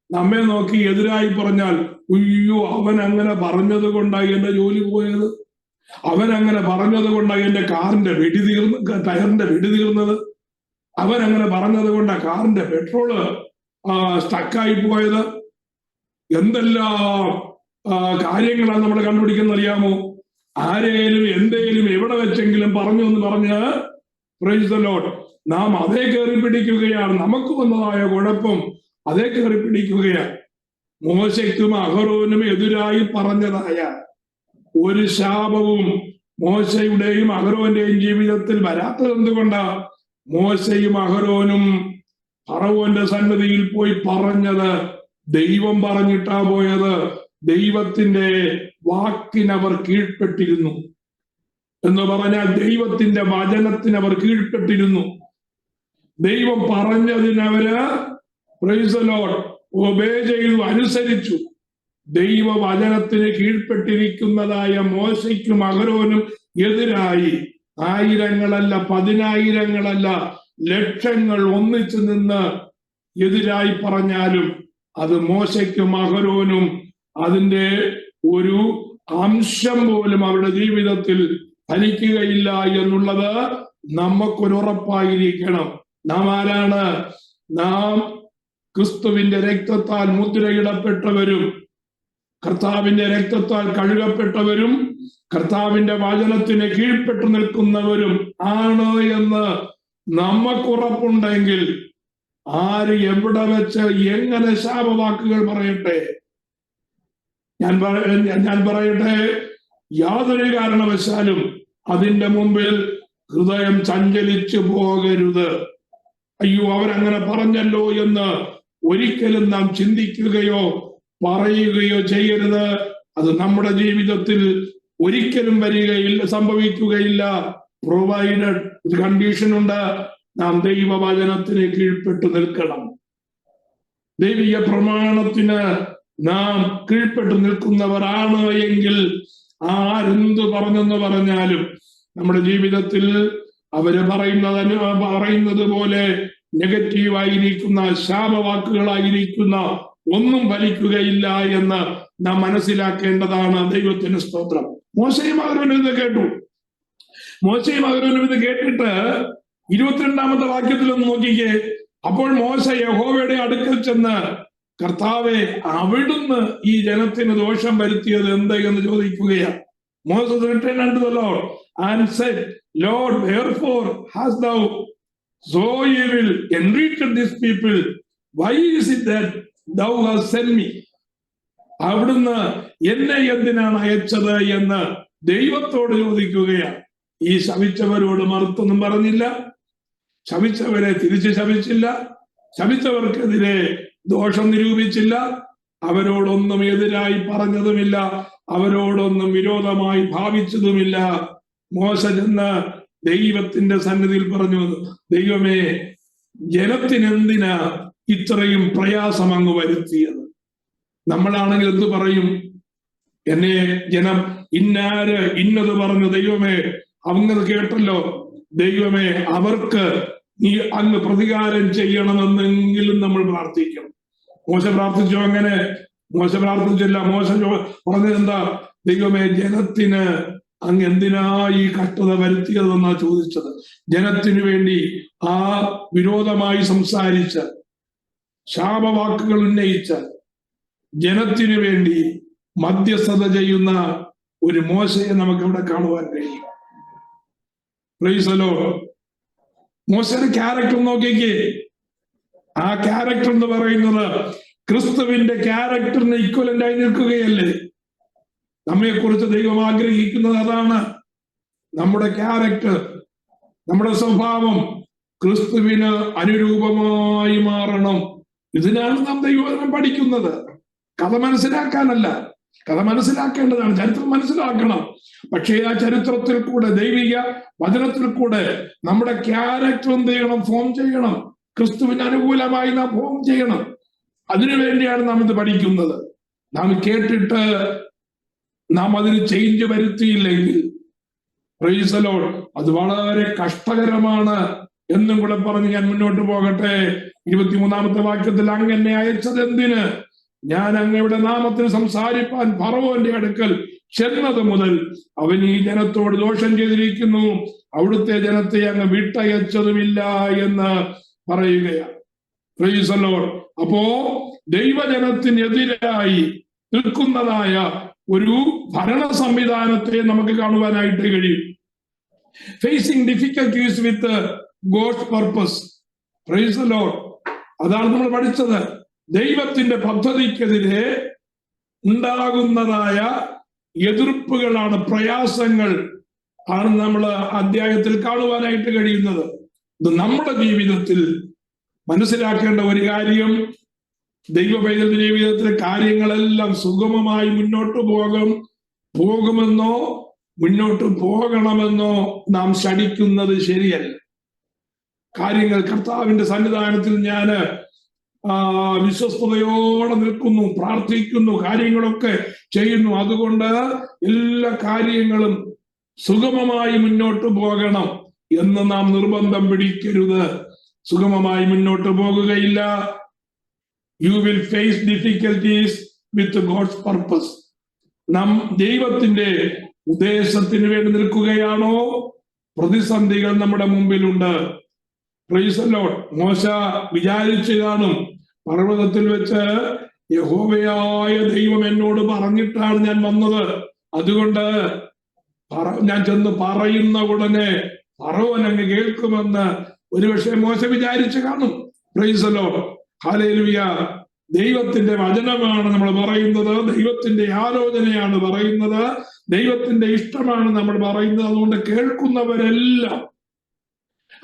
നമ്മെ നോക്കി എതിരായി പറഞ്ഞാൽ, അയ്യോ അവൻ അങ്ങനെ പറഞ്ഞത് കൊണ്ടായി എന്റെ ജോലി പോയത്, അവൻ അങ്ങനെ പറഞ്ഞത് കൊണ്ടായി എന്റെ കാറിന്റെ ടയറിന്റെ വെടി തീർന്നത്, അവൻ അങ്ങനെ പറഞ്ഞത് കൊണ്ടാണ് കാറിന്റെ പെട്രോള് സ്റ്റക്കായി പോയത്. എന്തെല്ലാം കാര്യങ്ങളാണ് നമ്മൾ കണ്ടുപിടിക്കുന്ന അറിയാമോ? ആരേലും എന്തേലും എവിടെ വെച്ചെങ്കിലും പറഞ്ഞു എന്ന് പറഞ്ഞ് പ്രൈസ് ദി ലോർഡ് നാം അതേ കയറി പിടിക്കുകയാണ്. നമുക്ക് വന്നതായ കുഴപ്പം അതേ കയറി പിടിക്കുകയാണ്. മോശയ്ക്കും അഹരോനും എതിരായി പറഞ്ഞതായ ഒരു ശാപവും മോശയുടെയും അഹരോന്റെയും ജീവിതത്തിൽ വരാത്തത് എന്തുകൊണ്ടാ? മോശയും അഹരോനും ഫറവോന്റെ സന്നിധിയിൽ പോയി പറഞ്ഞത് ദൈവം പറഞ്ഞിട്ടാ പോയത്. ദൈവത്തിന്റെ വാക്കിനവർ കീഴ്പ്പെട്ടിരുന്നു എന്ന് പറഞ്ഞാൽ ദൈവത്തിന്റെ വചനത്തിന് അവർ കീഴ്പ്പെട്ടിരുന്നു. ദൈവം പറഞ്ഞതിനവര് പ്രൈസ് ദി ലോർഡ് ഒബേ ചെയ്തു, അനുസരിച്ചു. ദൈവവചനത്തിന് കീഴ്പ്പെട്ടിരിക്കുന്നതായ മോശയ്ക്കും അഹരോനും എതിരായി ആയിരങ്ങളല്ല, പതിനായിരങ്ങളല്ല, ലക്ഷങ്ങൾ ഒന്നിച്ചു നിന്ന് എതിരായി പറഞ്ഞാലും അത് മോശയ്ക്കും അഹരോനും അതിന്റെ ഒരു അംശം പോലും അവരുടെ ജീവിതത്തിൽ ഫലിക്കുകയില്ല എന്നുള്ളത് നമുക്കൊരു ഉറപ്പായിരിക്കണം. നാം ആരാണ്? നാം ക്രിസ്തുവിന്റെ രക്തത്താൽ മുദ്രയിടപ്പെട്ടവരും കർത്താവിന്റെ രക്തത്താൽ കഴുകപ്പെട്ടവരും കർത്താവിന്റെ വചനത്തിന് കീഴ്പ്പെട്ടു നിൽക്കുന്നവരും ആണ് എന്ന് നമുക്കുറപ്പുണ്ടെങ്കിൽ ആര് എവിടെ വെച്ച് എങ്ങനെ ശാപവാക്കുകൾ പറയട്ടെ, ഞാൻ പറയട്ടെ, യാതൊരു കാരണവശാലും അതിന്റെ മുമ്പിൽ ഹൃദയം ചഞ്ചലിച്ചു പോകരുത്. അയ്യോ അവരങ്ങനെ പറഞ്ഞല്ലോ എന്ന് ഒരിക്കലും നാം ചിന്തിക്കുകയോ പറയുകയോ ചെയ്യരുത്. അത് നമ്മുടെ ജീവിതത്തിൽ ഒരിക്കലും വരികയില്ല, സംഭവിക്കുകയില്ല. പ്രൊവൈഡഡ് ഒരു കണ്ടീഷൻ ഉണ്ട്, നാം ദൈവവചനത്തിന് കീഴ്പ്പെട്ടു നിൽക്കണം. ദൈവിക പ്രമാണത്തിന് നാം കീഴ്പ്പെട്ടു നിൽക്കുന്നവരാണ് എങ്കിൽ ആരെന്ത് പറഞ്ഞെന്ന് പറഞ്ഞാലും നമ്മുടെ ജീവിതത്തിൽ അവര് പറയുന്നത് പോലെ നെഗറ്റീവായിരിക്കുന്ന ശാപവാക്കുകളായിരിക്കുന്ന ഒന്നും ഫലിക്കുകയില്ല എന്ന് നാം മനസ്സിലാക്കേണ്ടതാണ്. ദൈവത്തിന് സ്തോത്രം. മോശയും അഹരോനും ഇത് കേട്ടു. മോശയും അഹരോനും ഇത് കേട്ടിട്ട് 22-ാമത്തെ വാക്യത്തിൽ ഒന്ന് നോക്കിക്കേ. അപ്പോൾ മോശ യഹോവയുടെ അടുക്കൽ ചെന്ന്, കർത്താവെ, അവിടുന്ന് ഈ ജനത്തിന് ദോഷം വരുത്തിയത് എന്ത് എന്ന് ചോദിക്കുകയാണ്. Moses returned unto the Lord and said, Lord, wherefore hast thou so evil entreated this people? Why is it that thou hast sent me? അവിടുന്ന് എന്നെ എന്തിനാണ് അയച്ചത് എന്ന് ദൈവത്തോട് ചോദിക്കുകയാണ്. ഈ ശപിച്ചവരോട് മറുത്തൊന്നും പറഞ്ഞില്ല, ശപിച്ചവരെ തിരിച്ച് ശപിച്ചില്ല, ശപിച്ചവർക്കെതിരെ ദോഷം നിരൂപിച്ചില്ല, അവരോടൊന്നും എതിരായി പറഞ്ഞതുമില്ല, അവരോടൊന്നും വിരോധമായി ഭാവിച്ചതുമില്ല. മോശ ചെന്ന് ദൈവത്തിന്റെ സന്നിധിയിൽ പറഞ്ഞു, ദൈവമേ, ജനത്തിനെന്തിനാ ഇത്രയും പ്രയാസം അങ്ങ് വരുത്തിയത്? നമ്മളാണെങ്കിൽ എന്ത് പറയും? എന്നെ ജനം ഇന്നാര് ഇന്നത് പറഞ്ഞു, ദൈവമേ അങ്ങത് കേട്ടല്ലോ, ദൈവമേ അവർക്ക് നീ അങ്ങ് പ്രതികാരം ചെയ്യണമെന്നെങ്കിലും നമ്മൾ പ്രാർത്ഥിക്കണം. മോശ പ്രാർത്ഥിച്ചോ? അങ്ങനെ മോശ പ്രാർത്ഥിച്ചില്ല. മോശ പറഞ്ഞത് എന്താ? ദൈവമേ, ജനത്തിന് അങ്ങ് എന്തിനാ ഈ കഷ്ടത വരുത്തിയതെന്നാ ചോദിച്ചത്. ജനത്തിനു വേണ്ടി ആ വിരോധമായി സംസാരിച്ച, ശാപവാക്കുകൾ ഉന്നയിച്ച, ജനത്തിനു വേണ്ടി മധ്യസ്ഥത ചെയ്യുന്ന ഒരു മോശയെ നമുക്ക് ഇവിടെ കാണുവാൻ കഴിയും. Price the Lord. മോശയുടെ ക്യാരക്ടർ നോക്കിക്കേ. ആ ക്യാരക്ടർ എന്ന് പറയുന്നത് ക്രിസ്തുവിന്റെ ക്യാരക്ടറിന് ഇക്വലന്റ് ആയി നിൽക്കുകയല്ലേ? നമ്മെ കുറിച്ച് ദൈവം ആഗ്രഹിക്കുന്നത് അതാണ്. നമ്മുടെ ക്യാരക്ടർ, നമ്മുടെ സ്വഭാവം ക്രിസ്തുവിന് അനുരൂപമായി മാറണം. ഇതിനാണ് നാം ദൈവവചനം പഠിക്കുന്നത്. കഥ മനസ്സിലാക്കാനല്ല, കഥ മനസ്സിലാക്കേണ്ടതാണ്, ചരിത്രം മനസ്സിലാക്കണം. പക്ഷേ ആ ചരിത്രത്തിൽ കൂടെ, ദൈവിക വചനത്തിൽ കൂടെ നമ്മുടെ ക്യാരക്ടർ എന്ത് ചെയ്യണം? ഫോം ചെയ്യണം. ക്രിസ്തുവിന് അനുകൂലമായി നാം ഫോം ചെയ്യണം. അതിനുവേണ്ടിയാണ് നാം ഇത് പഠിക്കുന്നത്. നാം കേട്ടിട്ട് നാം അതിന് ചേഞ്ച് വരുത്തിയില്ലെങ്കിൽ പ്രൈസ് ദി ലോർഡ്, അത് വളരെ കഷ്ടകരമാണ് എന്നും കൂടെ പറഞ്ഞ് ഞാൻ മുന്നോട്ട് പോകട്ടെ. 23-ാമത്തെ വാക്യത്തിൽ, അങ്ങനെ അയച്ചത് എന്തിന്? ഞാൻ അങ്ങയുടെ നാമത്തിൽ സംസാരിപ്പാൻ ഫറവോന്റെ അടുക്കൽ ചെന്നത് മുതൽ അവൻ ഈ ജനത്തോട് ദോഷം ചെയ്തിരിക്കുന്നു, അവിടുത്തെ ജനത്തെ അങ്ങ് വിട്ടയച്ചതുമില്ല എന്ന് പറയുകയാണ്. Praise the Lord. അപ്പോ ദൈവജനത്തിനെതിരായി നിൽക്കുന്നതായ ഒരു ഭരണ സംവിധാനത്തെ നമുക്ക് കാണുവാനായിട്ട് കഴിയും. Facing difficulties with God's purpose. Praise the Lord. അതാണ് നമ്മൾ പഠിച്ചത്. ദൈവത്തിന്റെ പദ്ധതിക്കെതിരെ ഉണ്ടാകുന്നതായ എതിർപ്പുകളാണ്, പ്രയാസങ്ങൾ ആണ് നമ്മൾ അധ്യായത്തിൽ കാണുവാനായിട്ട് കഴിയുന്നത്. ഇത് നമ്മുടെ ജീവിതത്തിൽ മനസ്സിലാക്കേണ്ട ഒരു കാര്യം, ദൈവ പൈതൽ ജീവിതത്തിലെ കാര്യങ്ങളെല്ലാം സുഗമമായി പോകുമെന്നോ മുന്നോട്ട് പോകണമെന്നോ നാം ശഠിക്കുന്നത് ശരിയല്ല. കാര്യങ്ങൾ കർത്താവിന്റെ സന്നിധാനത്തിൽ ഞാൻ വിശ്വസ്തയോടെ നിൽക്കുന്നു, പ്രാർത്ഥിക്കുന്നു, കാര്യങ്ങളൊക്കെ ചെയ്യുന്നു. അതുകൊണ്ട് എല്ലാ കാര്യങ്ങളും സുഗമമായി മുന്നോട്ട് പോകണം എന്ന് നാം നിർബന്ധം പിടിക്കരുത്. സുഗമമായി മുന്നോട്ട് പോകുകയില്ല. You will face difficulties with God's purpose. നാം ദൈവത്തിന്റെ ഉദ്ദേശത്തിന് വേണ്ടി നിൽക്കുകയാണോ? പ്രതിസന്ധികൾ നമ്മുടെ മുമ്പിലുണ്ട്. Praise the Lord. മോശ വിചാരിച്ചു കാണും, പർവ്വതത്തിൽ വെച്ച് യഹോവയായ ദൈവം എന്നോട് പറഞ്ഞിട്ടാണ് ഞാൻ വന്നത്, അതുകൊണ്ട് ഞാൻ ചെന്ന് പറയുന്ന ഉടനെ ഫറവോൻ അങ്ങ് കേൾക്കുമെന്ന് ഒരുപക്ഷെ മോശ വിചാരിച്ചു കാണും. Price the Lord. ഹല്ലേലൂയ. ദൈവത്തിന്റെ വചനമാണ് നമ്മൾ പറയുന്നത്, ദൈവത്തിന്റെ ആലോചനയാണ് പറയുന്നത്, ദൈവത്തിന്റെ ഇഷ്ടമാണ് നമ്മൾ പറയുന്നത്. അതുകൊണ്ട് കേൾക്കുന്നവരെല്ലാം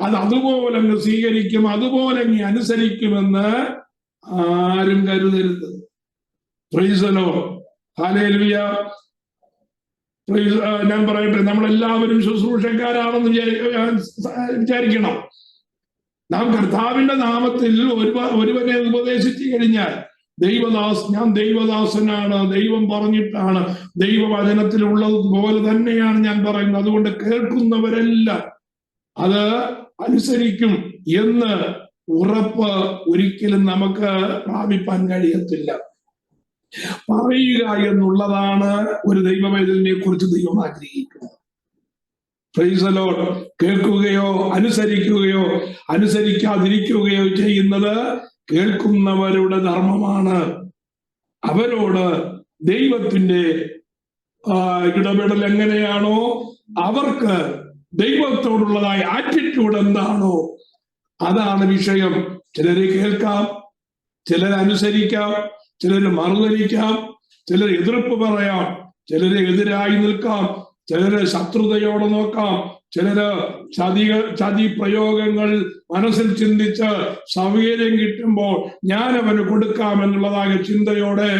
അത് അതുപോലെ അങ്ങ് സ്വീകരിക്കും, അതുപോലെ അങ്ങ് അനുസരിക്കുമെന്ന് ആരും കരുതരുത്. Price the Lord. ഹല്ലേലൂയ. ഞാൻ പറയട്ടെ, നമ്മളെല്ലാവരും ശുശ്രൂഷക്കാരാണെന്ന് വിചാരിക്കണം. നാം കർത്താവിന്റെ നാമത്തിൽ ഒരുവനെ ഉപദേശിച്ചു കഴിഞ്ഞാൽ, ഞാൻ ദൈവദാസനാണ്, ദൈവം പറഞ്ഞിട്ടാണ്, ദൈവവചനത്തിലുള്ളതുപോലെ തന്നെയാണ് ഞാൻ പറയുന്നത്, അതുകൊണ്ട് കേൾക്കുന്നവരെല്ലാം അത് അനുസരിക്കും എന്ന് ഉറപ്പ് ഒരിക്കലും നമുക്ക് പ്രാപിപ്പാൻ കഴിയത്തില്ല. പറയുക എന്നുള്ളതാണ് ഒരു ദൈവവേദനെ കുറിച്ച് ദൈവം ആഗ്രഹിക്കുന്നത്. Praise the Lord. കേൾക്കുകയോ അനുസരിക്കുകയോ അനുസരിക്കാതിരിക്കുകയോ ചെയ്യുന്നത് കേൾക്കുന്നവരുടെ ധർമ്മമാണ്. അവരോട് ദൈവത്തിന്റെ ഇടപെടൽ എങ്ങനെയാണോ, അവർക്ക് ദൈവത്തോടുള്ളതായ ആറ്റിറ്റ്യൂഡ് എന്താണോ അതാണ് വിഷയം. ചിലരെ കേൾക്കാം, ചിലരെ അനുസരിക്കാം, ചിലര് മറുതലിക്കാം, ചിലർ എതിർപ്പ് പറയാം, ചിലരെ എതിരായി നിൽക്കാം, ചിലര് ശത്രുതയോടെ നോക്കാം, ചിലര് ചതി പ്രയോഗങ്ങൾ മനസ്സിൽ ചിന്തിച്ച് സൗകര്യം കിട്ടുമ്പോൾ ഞാൻ അവന് കൊടുക്കാം എന്നുള്ളതായ ചിന്തയോടെ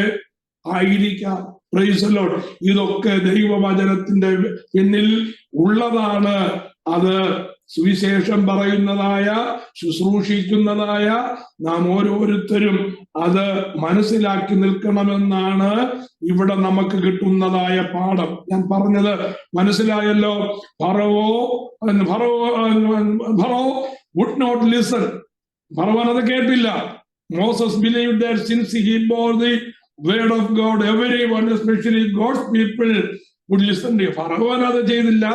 ആയിരിക്കാം. Price the Lord. ഇതൊക്കെ ദൈവവചനത്തിന്റെ പിന്നിൽ ഉള്ളതാണ്. അത് സുവിശേഷം പറയുന്നതായ, ശുശ്രൂഷിക്കുന്നതായ നാം ഓരോരുത്തരും അത് മനസ്സിലാക്കി നിൽക്കണമെന്നാണ് ഇവിടെ നമുക്ക് കിട്ടുന്നതായ പാഠം. ഞാൻ പറഞ്ഞത് മനസ്സിലായല്ലോ. ഫറവോ വുഡ് നോട്ട് ലിസൺ. ഫറവോൻ അത് കേട്ടില്ല. Moses believed that since he bore the word of God, everyone, especially God's people, would listen to him. ഫറവോൻ അത് ചെയ്തില്ല,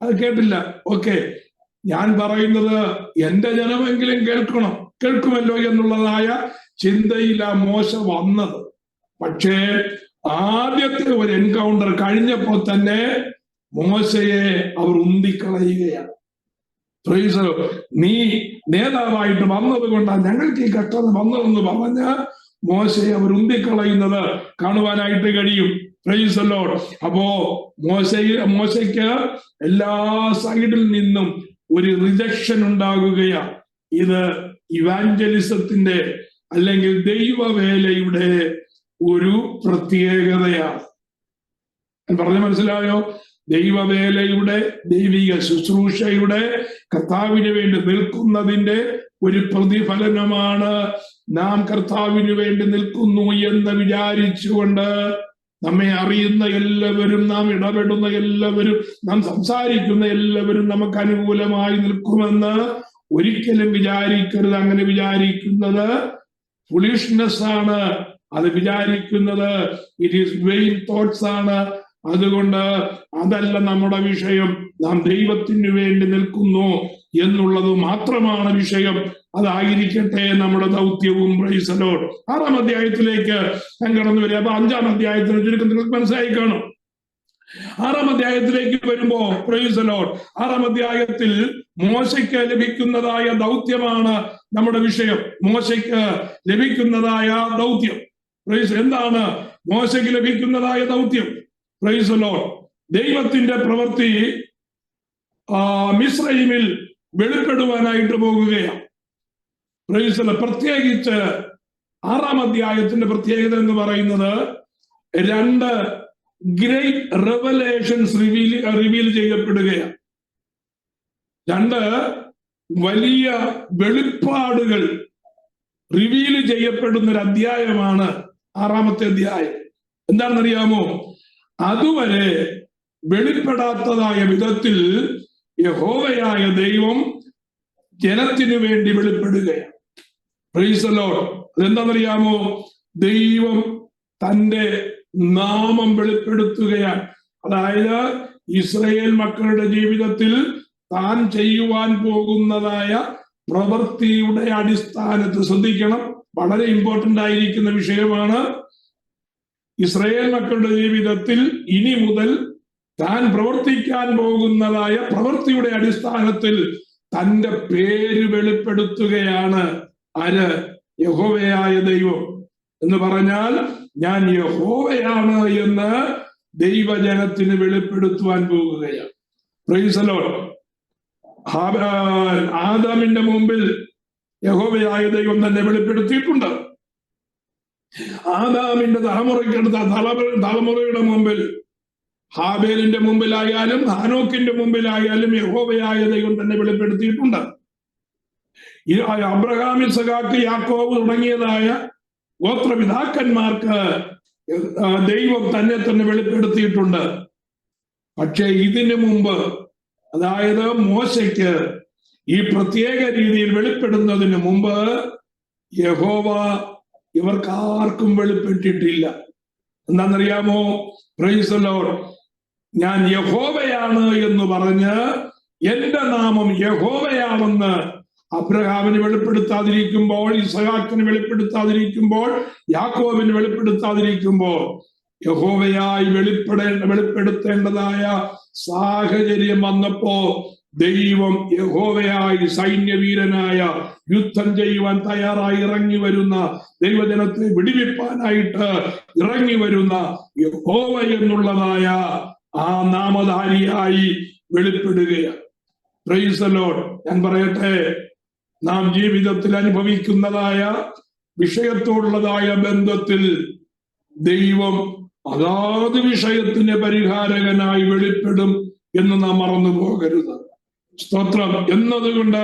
അത് കേട്ടില്ല. ഓക്കെ, ഞാൻ പറയുന്നത് എന്റെ ജനമെങ്കിലും കേൾക്കുമല്ലോ എന്നുള്ളതായ ചിന്തയില മോശ വന്നത്. പക്ഷേ ആദ്യത്തെ ഒരു എൻകൗണ്ടർ കഴിഞ്ഞപ്പോൾ തന്നെ മോശയെ അവർ ഉന്തിക്കളയുകയാണ്. നീ നേതാവായിട്ട് വന്നത് കൊണ്ടാണ് ഞങ്ങൾക്ക് ഈ കഷ്ടത വന്നതെന്ന് പറഞ്ഞ് മോശയെ അവർ ഉന്തിക്കളയുന്നത് കാണുവാനായിട്ട് കഴിയും. Price the Lord. അപ്പോ മോശയ്ക്ക് എല്ലാ സൈഡിൽ നിന്നും ഒരു റിജക്ഷൻ ഉണ്ടാകുകയാണ്. ഇത് ഇവാഞ്ചലിസത്തിന്റെ അല്ലെങ്കിൽ ദൈവവേലയുടെ ഒരു പ്രത്യേകതയാണ്. പറഞ്ഞ മനസ്സിലായോ? ദൈവവേലയുടെ, ദൈവിക ശുശ്രൂഷയുടെ, കർത്താവിന് വേണ്ടി നിൽക്കുന്നതിന്റെ ഒരു പ്രതിഫലനമാണ് നാം കർത്താവിന് വേണ്ടി നിൽക്കുന്നു എന്ന് വിചാരിച്ചുകൊണ്ട് നമ്മെ അറിയുന്ന എല്ലാവരും, നാം ഇടപെടുന്ന എല്ലാവരും, നാം സംസാരിക്കുന്ന എല്ലാവരും നമുക്ക് അനുകൂലമായി നിൽക്കുമെന്ന് ഒരിക്കലും വിചാരിക്കരുത്. അങ്ങനെ വിചാരിക്കുന്നത് ഫുളിഷ്നെസ് ആണ്. അത് വിചാരിക്കുന്നത് ഇറ്റ് ഈസ് വെയിൻ തോട്ട്സ് ആണ്. അതുകൊണ്ട് അതല്ല നമ്മുടെ വിഷയം. നാം ദൈവത്തിന് വേണ്ടി നിൽക്കുന്നു എന്നുള്ളത് മാത്രമാണ് വിഷയം. അതായിരിക്കട്ടെ നമ്മുടെ ദൗത്യവും. Praise the Lord. 6-ാം അധ്യായത്തിലേക്ക് ഞാൻ കടന്നു വരിക. അപ്പൊ 5-ാം അധ്യായത്തിന് ചുരുക്കം നിങ്ങൾക്ക് മനസ്സിലായി കാണും. 6-ാം അധ്യായത്തിലേക്ക് വരുമ്പോ പ്രൈസ് ദി ലോർഡ്, 6-ാം അധ്യായത്തിൽ മോശയ്ക്ക് ലഭിക്കുന്നതായ ദൗത്യമാണ് നമ്മുടെ വിഷയം. മോശയ്ക്ക് ലഭിക്കുന്നതായ ദൗത്യം. പ്രൈസ്, എന്താണ് മോശയ്ക്ക് ലഭിക്കുന്നതായ ദൗത്യം? Price the Lord. ദൈവത്തിന്റെ പ്രവൃത്തി മിസ്രയീമിൽ വെളിപ്പെടുവാനായിട്ട് പോകുകയാണ്. Price the Lord. പ്രത്യേകിച്ച് 6-ാം അധ്യായത്തിന്റെ പ്രത്യേകത എന്ന് പറയുന്നത് 2 ഗ്രേറ്റ് റെവലേഷൻസ് റിവീൽ ചെയ്യപ്പെടുകയാണ്. 2 വലിയ വെളിപ്പാടുകൾ റിവീൽ ചെയ്യപ്പെടുന്ന ഒരു അധ്യായമാണ് 6-ാമത്തെ അധ്യായം. എന്താണെന്നറിയാമോ? അതുവരെ വെളിപ്പെടാത്തതായ വിധത്തിൽ യഹോവയായ ദൈവം ജനത്തിനു വേണ്ടി വെളിപ്പെടുകയാണ്. Praise the Lord. അതെന്താണെന്നറിയാമോ? ദൈവം തന്റെ നാമം വെളിപ്പെടുത്തുകയാണ്. അതായത് ഇസ്രായേൽ മക്കളുടെ ജീവിതത്തിൽ താൻ ചെയ്യുവാൻ പോകുന്നതായ പ്രവൃത്തിയുടെ അടിസ്ഥാനത്തിൽ, ശ്രദ്ധിക്കണം, വളരെ ഇമ്പോർട്ടന്റ് ആയിരിക്കുന്ന വിഷയമാണ്. ഇസ്രായേൽ മക്കളുടെ ജീവിതത്തിൽ ഇനി മുതൽ താൻ പ്രവർത്തിക്കാൻ പോകുന്നതായ പ്രവൃത്തിയുടെ അടിസ്ഥാനത്തിൽ തന്റെ പേര് വെളിപ്പെടുത്തുകയാണ്. ആര്? യഹോവയായ ദൈവം. എന്ന് പറഞ്ഞാൽ ഞാൻ യഹോവയാണ് എന്ന് ദൈവജനത്തിന് വെളിപ്പെടുത്തുവാൻ പോകുകയാണ്. Price the Lord. ആദാമിന്റെ മുമ്പിൽ യഹോവയായ ദൈവം തന്നെ വെളിപ്പെടുത്തിയിട്ടുണ്ട്. ആദാമിന്റെ തലമുറയുടെ മുമ്പിൽ, ഹാബേലിന്റെ മുമ്പിലായാലും ഹാനോക്കിന്റെ മുമ്പിലായാലും യഹോവയായ ദൈവം തന്നെ വെളിപ്പെടുത്തിയിട്ടുണ്ട്. അബ്രഹാം, ഇസഹാക്ക്, യാക്കോബ് തുടങ്ങിയതായ ഗോത്രപിതാക്കന്മാർക്ക് ദൈവം തന്നെ വെളിപ്പെടുത്തിയിട്ടുണ്ട്. പക്ഷെ ഇതിനു മുമ്പ്, അതായത് മോശയ്ക്ക് ഈ പ്രത്യേക രീതിയിൽ വെളിപ്പെടുന്നതിന് മുമ്പ് യഹോവ ഇവർക്കാർക്കും വെളിപ്പെട്ടിട്ടില്ല. എന്താണെന്നറിയാമോ? Price the Lord. ഞാൻ യഹോവയാണ് എന്ന് പറഞ്ഞ് എന്റെ നാമം യഹോവയാണെന്ന് അബ്രഹാമിന് വെളിപ്പെടുത്താതിരിക്കുമ്പോൾ, ഇസഹാക്കിന് വെളിപ്പെടുത്താതിരിക്കുമ്പോൾ, യാക്കോബിന് വെളിപ്പെടുത്താതിരിക്കുമ്പോൾ യഹോവയായി വെളിപ്പെടുത്തേണ്ടതായ സാഹചര്യം വന്നപ്പോ ദൈവം യഹോവയായി, സൈന്യവീരനായ, യുദ്ധം ചെയ്യുവാൻ തയ്യാറായി ഇറങ്ങി വരുന്ന, ദൈവജനത്തെ വിടിവിപ്പാനായിട്ട് ഇറങ്ങി വരുന്ന യഹോവ എന്നുള്ളതായ ആ നാമധാരിയായി വെളിപ്പെടുകയാണ്. Praise the Lord. ഞാൻ പറയട്ടെ, നാം ജീവിതത്തിൽ അനുഭവിക്കുന്നതായ വിഷയത്തോടുള്ളതായ ബന്ധത്തിൽ ദൈവം അതാത് വിഷയത്തിന് പരിഹാരകനായി വെളിപ്പെടും എന്ന് നാം മറന്നു പോകരുത്. സ്തോത്രം. എന്നതുകൊണ്ട്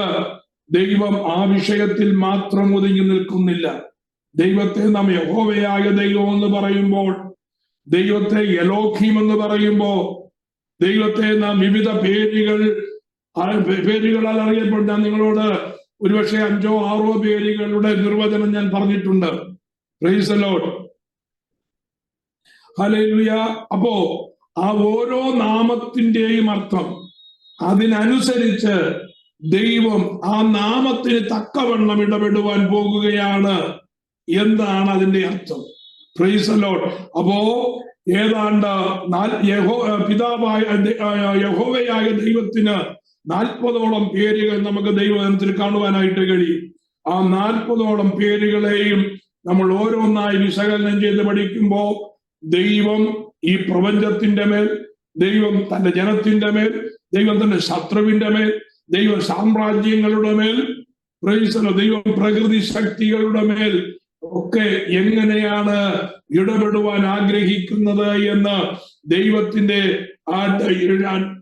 ദൈവം ആ വിഷയത്തിൽ മാത്രം ഒതുങ്ങി നിൽക്കുന്നില്ല. ദൈവത്തെ നാം യഹോവയായ ദൈവം എന്ന് പറയുമ്പോൾ, ദൈവത്തെ എലോഹീം എന്ന് പറയുമ്പോൾ, ദൈവത്തെ നാം വിവിധ പേരുകളാൽ അറിയപ്പോൾ, ഞാൻ നിങ്ങളോട് ഒരുപക്ഷെ 5-6 പേരുകളുടെ നിർവചനം ഞാൻ പറഞ്ഞിട്ടുണ്ട്. Price the Lord. ഹല്ലേലൂയ. അപ്പോ ആ ഓരോ നാമത്തിന്റെയും അർത്ഥം, അതിനനുസരിച്ച് ദൈവം ആ നാമത്തിന് തക്കവണ്ണം ഇടപെടുവാൻ പോകുകയാണ് എന്താണ് അതിന്റെ അർത്ഥം. Price the Lord. അപ്പോ ഏതാണ്ട് പിതാവായ യഹോവയായ ദൈവത്തിന് 40ഓളം പേരുകൾ നമുക്ക് ദൈവജനത്തിൽ കാണുവാനായിട്ട് കഴിയും. ആ 40ഓളം പേരുകളെയും നമ്മൾ ഓരോന്നായി വിശകലനം ചെയ്ത് പഠിക്കുമ്പോൾ ദൈവം ഈ പ്രപഞ്ചത്തിന്റെ മേൽ, ദൈവം തന്റെ ജനത്തിന്റെ മേൽ, ദൈവം തന്റെ ശത്രുവിന്റെ മേൽ, ദൈവ സാമ്രാജ്യങ്ങളുടെ മേൽ, ദൈവം പ്രകൃതി ശക്തികളുടെ മേൽ ഒക്കെ എങ്ങനെയാണ് ഇടപെടുവാൻ ആഗ്രഹിക്കുന്നത് എന്ന് ദൈവത്തിന്റെ ആ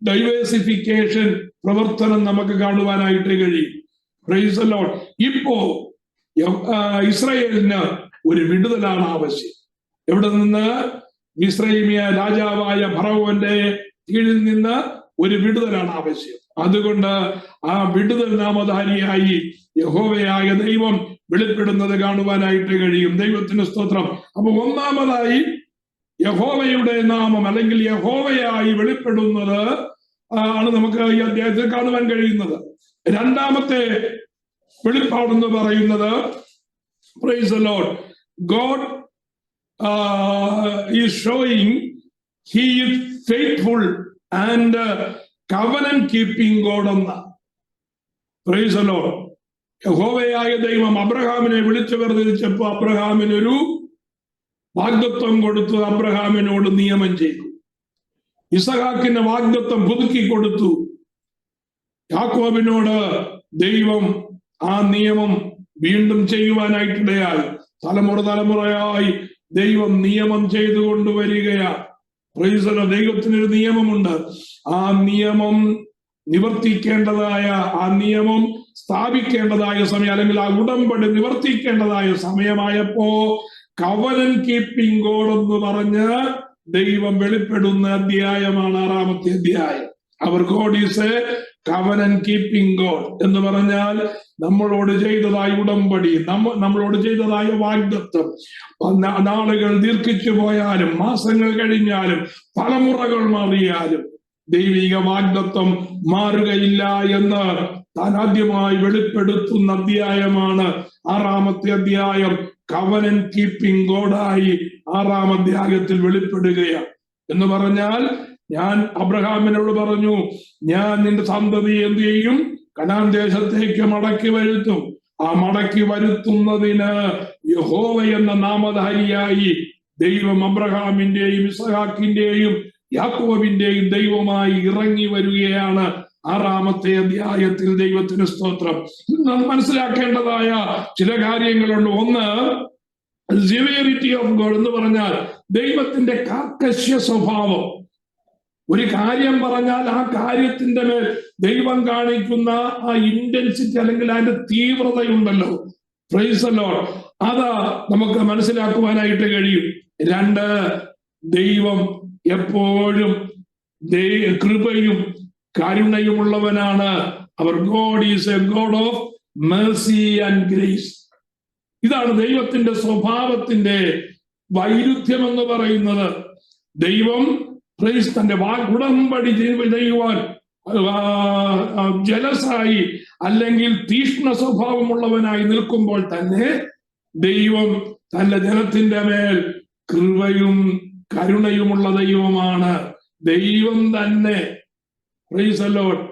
ഡൈവേഴ്സിഫിക്കേഷൻ പ്രവർത്തനം നമുക്ക് കാണുവാനായിട്ട് കഴിയും. Price the Lord. ഇപ്പോ ഇസ്രായേലിന് ഒരു വിടുതലാണ് ആവശ്യം. എവിടെ നിന്ന്? മിസ്രൈമിയ രാജാവായ ഫറവോന്റെ കീഴിൽ നിന്ന് ഒരു വിടുതലാണ് ആവശ്യം. അതുകൊണ്ട് ആ വിടുതൽ നാമധാരിയായി യഹോവയായ ദൈവം വെളിപ്പെടുന്നത് കാണുവാനായിട്ട് കഴിയും. ദൈവത്തിന് സ്തോത്രം. അപ്പൊ ഒന്നാമതായി യഹോവയുടെ നാമം അല്ലെങ്കിൽ യഹോവയായി വെളിപ്പെടുന്നത് ആണ് നമുക്ക് ഈ അധ്യായത്തിൽ കാണുവാൻ കഴിയുന്നത്. രണ്ടാമത്തെ വെളിപ്പാടെന്ന് പറയുന്നത് praise the Lord, God is showing he is faithful and covenant keeping God എന്ന. Praise the Lord. യഹോവയായ ദൈവം അബ്രഹാമിനെ വിളിച്ചു വേർതിരിച്ചപ്പോ അബ്രഹാമിനൊരു വാഗ്ദത്വം കൊടുത്തു, അബ്രഹാമിനോട് നിയമം ചെയ്തു. ഇസഹാക്കിന് വാഗ്ദത്വം പുതുക്കി കൊടുത്തു. യാക്കോബിനോട് ദൈവം ആ നിയമം വീണ്ടും ചെയ്യുവാനായിട്ടിടയായി. തലമുറയായി ദൈവം നിയമം ചെയ്തു കൊണ്ടുവരികയാണ്. Praise the Lord. ദൈവത്തിനൊരു നിയമമുണ്ട്. ആ നിയമം നിവർത്തിക്കേണ്ടതായ, ആ നിയമം സ്ഥാപിക്കേണ്ടതായ സമയം, അല്ലെങ്കിൽ ആ ഉടമ്പടി നിവർത്തിക്കേണ്ടതായ സമയമായപ്പോ കവനന്റ് കീപ്പിംഗ് ഗോഡ് എന്ന് പറഞ്ഞ് ദൈവം വെളിപ്പെടുന്ന അധ്യായമാണ് 6-ാമത്തെ അധ്യായം. അവർ God is a covenant keeping God എന്ന് പറഞ്ഞാൽ നമ്മളോട് ചെയ്തതായ ഉടമ്പടി, നമ്മളോട് ചെയ്തതായ വാഗ്ദത്തം നാളുകൾ ദീർഘിച്ചു പോയാലും മാസങ്ങൾ കഴിഞ്ഞാലും തലമുറകൾ മാറിയാലും ദൈവിക വാഗ്ദത്തം മാറുകയില്ല എന്ന് താൻ ആദ്യമായി വെളിപ്പെടുത്തുന്ന അധ്യായമാണ് 6-ാമത്തെ അധ്യായം. കവനന്റ് കീപ്പിംഗ് ഗോഡായി 6-ാം അധ്യായത്തിൽ വെളിപ്പെടുകയാണ്. എന്ന് പറഞ്ഞാൽ ഞാൻ അബ്രഹാമിനോട് പറഞ്ഞു, ഞാൻ നിന്റെ സന്തതി എന്ത് ചെയ്യും? കനാൻ ദേശത്തേക്ക് മടക്കി വരുത്തും. ആ മടക്കി വരുത്തുന്നതിന് യഹോവ എന്ന നാമധാരിയായി ദൈവം അബ്രഹാമിന്റെയും ഇസഹാക്കിന്റെയും യാക്കോബിന്റെയും ദൈവമായി ഇറങ്ങി വരികയാണ് 6-ാമത്തെ അധ്യായത്തിൽ. ദൈവത്തിന് സ്തോത്രം. മനസ്സിലാക്കേണ്ടതായ ചില കാര്യങ്ങളുണ്ട്. ഒന്ന്, സിവിയറിറ്റി ഓഫ് ഗോഡ് എന്ന് പറഞ്ഞാൽ ദൈവത്തിന്റെ കാർക്കശ്യ സ്വഭാവം. ഒരു കാര്യം പറഞ്ഞാൽ ആ കാര്യത്തിന്റെ മേൽ ദൈവം കാണിക്കുന്ന ആ ഇന്റൻസിറ്റി അല്ലെങ്കിൽ അതിന്റെ തീവ്രതയുണ്ടല്ലോ. Price the Lord. അത് നമുക്ക് മനസ്സിലാക്കുവാനായിട്ട് കഴിയും. രണ്ട്, ദൈവം എപ്പോഴും കൃപയും കരുണയുമുള്ളവനാണ്. അവർ God is a God of mercy and grace. ഇതാണ് ദൈവത്തിന്റെ സ്വഭാവത്തിന്റെ വൈരുദ്ധ്യം എന്ന് പറയുന്നത്. ദൈവം തന്റെ ഉടമ്പടി ചെയ്യുവാൻ ജലസായി അല്ലെങ്കിൽ തീഷ്ണ സ്വഭാവമുള്ളവനായി നിൽക്കുമ്പോൾ തന്നെ ദൈവം തന്റെ ജനത്തിന്റെ മേൽ കൃപയും കരുണയുമുള്ള ദൈവമാണ്. ദൈവം തന്നെ, പ്രൈസ് ദി ലോർഡ്,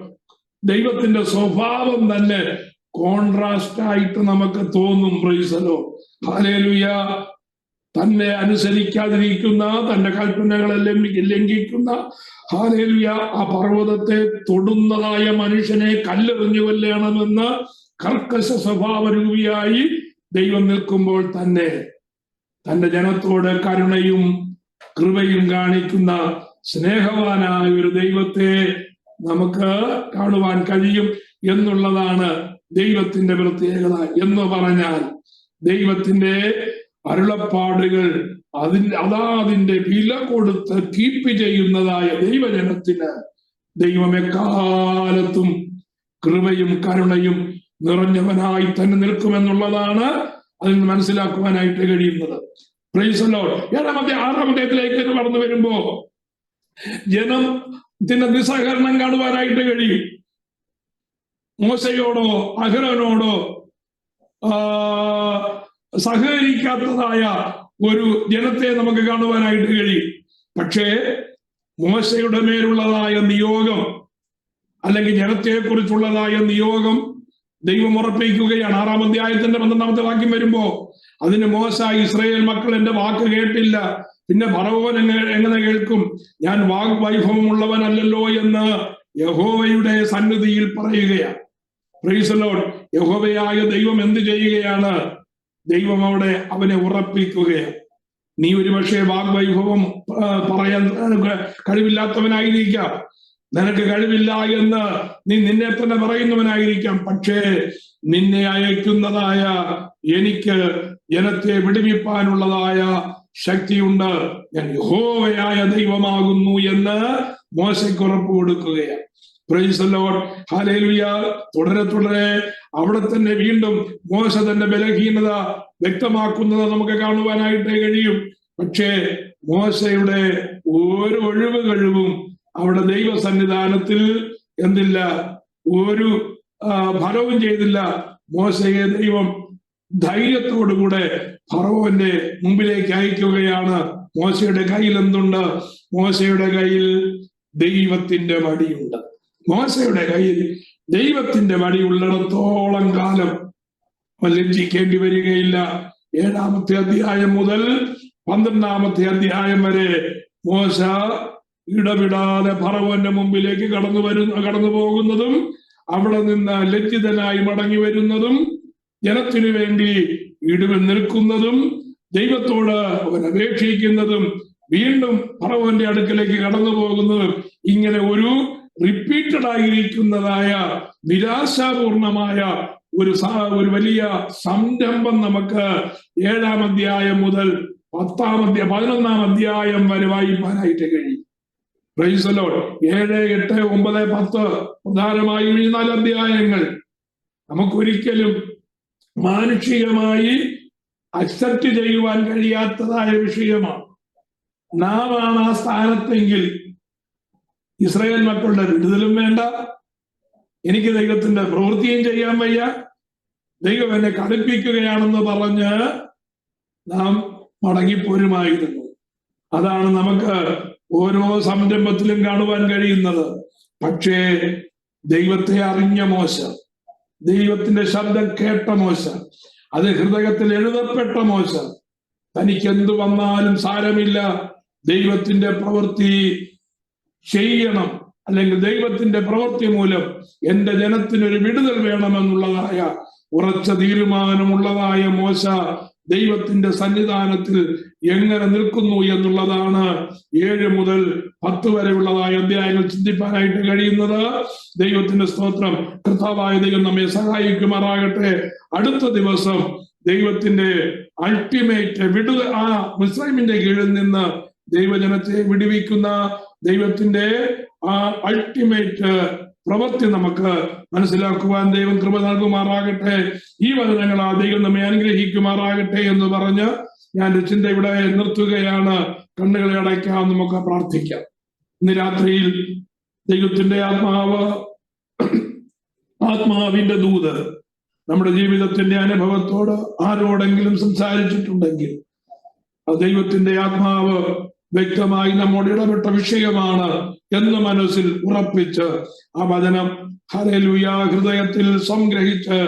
ദൈവത്തിന്റെ സ്വഭാവം തന്നെ കോൺട്രാസ്റ്റ് ആയിട്ട് നമുക്ക് തോന്നും. Price the Lord. ഹല്ലേലൂയ. തന്നെ അനുസരിക്കാതിരിക്കുന്ന, തന്റെ കൽപ്പനകളെ ലംഘിക്കുന്ന, ഹല്ലേലൂയ, ആ പർവ്വതത്തെ തൊടുന്നതായ മനുഷ്യനെ കല്ലെറിഞ്ഞു കൊല്ലണമെന്ന് കർക്കശ സ്വഭാവരൂപിയായി ദൈവം നിൽക്കുമ്പോൾ തന്നെ തന്റെ ജനത്തോട് കരുണയും കൃപയും കാണിക്കുന്ന സ്നേഹവാനായ ഒരു ദൈവത്തെ നമുക്ക് കാണുവാൻ കഴിയും എന്നുള്ളതാണ് ദൈവത്തിന്റെ പ്രത്യേകത. എന്ന് പറഞ്ഞാൽ ദൈവത്തിന്റെ അരുളപ്പാടുകൾ അതിന്റെ വില കൊടുത്ത് കീപ്പ് ചെയ്യുന്നതായ ദൈവജനത്തിന് ദൈവം എക്കാലത്തും കൃപയും കരുണയും നിറഞ്ഞവനായി തന്നെ നിൽക്കുമെന്നുള്ളതാണ് അതിൽ നിന്ന് മനസ്സിലാക്കുവാനായിട്ട് കഴിയുന്നത്. Price the Lord. 6-ാം അധ്യായത്തിലേക്ക് കടന്നു വരുമ്പോ ജനത്തിന്റെ നിസ്സഹകരണം കാണുവാനായിട്ട് കഴിയും. മോശയോടോ അഹരോനോടോ സഹകരിക്കാത്തതായ ഒരു ജനത്തെ നമുക്ക് കാണുവാനായിട്ട് കഴിയും. പക്ഷേ മോശയുടെ മേലുള്ളതായ നിയോഗം അല്ലെങ്കിൽ ജനത്തെ കുറിച്ചുള്ളതായ നിയോഗം ദൈവം ഉറപ്പിക്കുകയാണ്. 6-ാം അധ്യായത്തിന്റെ 12-ാമത്തെ വാക്യം വരുമ്പോ അതിന് മോശ, ഇസ്രായേൽ മക്കൾ എന്റെ വാക്ക് കേട്ടില്ല, പിന്നെ ഫറവോൻ എങ്ങനെ കേൾക്കും, ഞാൻ വാഗ്വൈഭവമുള്ളവനല്ലോ എന്ന് യഹോവയുടെ സന്നിധിയിൽ പറയുകയാണ്. Praise the Lord. യഹോവയായ ദൈവം എന്ത് ചെയ്യുകയാണ്? ദൈവം അവിടെ അവനെ ഉറപ്പിക്കുകയാണ്. നീ ഒരുപക്ഷെ വാഗ്വൈഭവം പറയാൻ കഴിവില്ലാത്തവനായിരിക്കാം, നിനക്ക് കഴിവില്ല എന്ന് നീ നിന്നെ തന്നെ പറയുന്നവനായിരിക്കാം. പക്ഷേ നിന്നെ അയക്കുന്നതായ എനിക്ക് ജനത്തെ വിടുവിപ്പാനുള്ളതായ ശക്തിയുണ്ട്. ഞാൻ യഹോവയായ ദൈവമാകുന്നു എന്ന് മോശയ്ക്ക് ഉറപ്പ് കൊടുക്കുകയാണ്. Price the Lord, hallelujah. തുടരെ അവിടെ തന്നെ വീണ്ടും മോശ തന്റെ ബലഹീനത വ്യക്തമാക്കുന്നത് നമുക്ക് കാണുവാനായിട്ട് കഴിയും. പക്ഷേ മോശയുടെ ഓരോ ഒഴിവ് കഴിവും അവിടെ ദൈവസന്നിധാനത്തിൽ എന്തില്ല, ഒരു ഫലവും ചെയ്തില്ല. മോശയെ ദൈവം ധൈര്യത്തോടുകൂടെ ഫറവോന്റെ മുമ്പിലേക്ക് അയക്കുകയാണ്. മോശയുടെ കയ്യിൽ എന്തുണ്ട്? മോശയുടെ കയ്യിൽ ദൈവത്തിന്റെ വടിയുണ്ട്. മോശയുടെ കയ്യിൽ ദൈവത്തിന്റെ വടി ഉള്ളിടത്തോളം കാലം ലജ്ജിക്കേണ്ടി വരികയില്ല. 7-ാമത്തെ അധ്യായം മുതൽ 12-ാമത്തെ അധ്യായം വരെ മോശ ഇടവിടാതെ ഫറവോന്റെ മുമ്പിലേക്ക് കടന്നു പോകുന്നതും അവിടെ നിന്ന് ലജ്ജിതനായി മടങ്ങി വരുന്നതും ജനത്തിനു വേണ്ടി ഇടിവിൽ നിൽക്കുന്നതും ദൈവത്തോട് അവൻ അപേക്ഷിക്കുന്നതും വീണ്ടും ഫറവോന്റെ അടുക്കലേക്ക് കടന്നു പോകുന്നതും ഇങ്ങനെ ഒരു റിപ്പീറ്റഡ് ആയിരിക്കുന്നതായ നിരാശാപൂർണമായ ഒരു വലിയ സംരംഭം നമുക്ക് 7-ാം അധ്യായം മുതൽ 11-ാം അധ്യായം വരെ വായിപ്പാനായിട്ട് കഴിയും. Price the Lord. 7, 8, 9, 10 പ്രധാനമായും ഈ 4 അധ്യായങ്ങൾ നമുക്കൊരിക്കലും മാനുഷികമായി അക്സെപ്റ്റ് ചെയ്യുവാൻ കഴിയാത്തതായ വിഷയമാണ്. നാം ആണ് ആ സ്ഥാനത്തെങ്കിൽ ഇസ്രായേൽ മക്കളുടെ വിടുതലും വേണ്ട, എനിക്ക് ദൈവത്തിന്റെ പ്രവൃത്തിയും ചെയ്യാൻ വയ്യ, ദൈവം എന്നെ കളിപ്പിക്കുകയാണെന്ന് പറഞ്ഞ് നാം മടങ്ങിപ്പോരുമായിരുന്നു. അതാണ് നമുക്ക് ഓരോ സംരംഭത്തിലും കാണുവാൻ കഴിയുന്നത്. പക്ഷേ ദൈവത്തെ അറിഞ്ഞ മോശ, ദൈവത്തിന്റെ ശബ്ദം കേട്ട മോശ, അത് ഹൃദയത്തിൽ എഴുതപ്പെട്ട മോശ, തനിക്ക് എന്തു വന്നാലും സാരമില്ല, ദൈവത്തിന്റെ പ്രവൃത്തി ചെയ്യണം, അല്ലെങ്കിൽ ദൈവത്തിന്റെ പ്രവൃത്തി മൂലം എന്റെ ജനത്തിനൊരു വിടുതൽ വേണമെന്നുള്ളതായ ഉറച്ച തീരുമാനമുള്ളതായ മോശ ദൈവത്തിന്റെ സന്നിധാനത്തിൽ എങ്ങനെ നിൽക്കുന്നു എന്നുള്ളതാണ് 7 മുതൽ 10 വരെയുള്ളതായ അധ്യായങ്ങൾ ചിന്തിപ്പാനായിട്ട് കഴിയുന്നത്. ദൈവത്തിന്റെ സ്തോത്രം. കർത്താവായ ദൈവം നമ്മെ സഹായിക്കുമാറാകട്ടെ. അടുത്ത ദിവസം ദൈവത്തിന്റെ അൾട്ടിമേറ്റ് വിടുതൽ, ആ മിസ്രൈമിന്റെ കീഴിൽ നിന്ന് ദൈവജനത്തെ വിടുവിക്കുന്ന ദൈവത്തിന്റെ ആ അൾട്ടിമേറ്റ് പ്രവൃത്തി നമുക്ക് മനസ്സിലാക്കുവാൻ ദൈവം കൃപ നൽകുമാറാകട്ടെ. ഈ വചനങ്ങൾ ആ ദൈവം നമ്മെ അനുഗ്രഹിക്കുമാറാകട്ടെ എന്ന് പറഞ്ഞ് ഞാൻ ചിന്ത ഇവിടെ നിർത്തുകയാണ്. കണ്ണുകളെ അടയ്ക്കാം, നമുക്ക് പ്രാർത്ഥിക്കാം. ഇന്ന് രാത്രിയിൽ ദൈവത്തിന്റെ ആത്മാവിന്റെ ദൂത് നമ്മുടെ ജീവിതത്തിന്റെ അനുഭവത്തോട് ആരോടെങ്കിലും സംസാരിച്ചിട്ടുണ്ടെങ്കിൽ ആ ദൈവത്തിന്റെ ആത്മാവ് വ്യക്തമായി നമ്മോട് ഇടപെട്ട വിഷയമാണ് എന്ന് മനസ്സിൽ ഉറപ്പിച്ച് ആ വചനം ഹല്ലേലൂയ ഹൃദയത്തിൽ സംഗ്രഹിച്ച്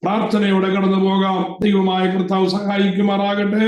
പ്രാർത്ഥനയോടെ കടന്നു പോകാം. ദൈവമായ കർത്താവ് സഹായിക്കുമാറാകട്ടെ.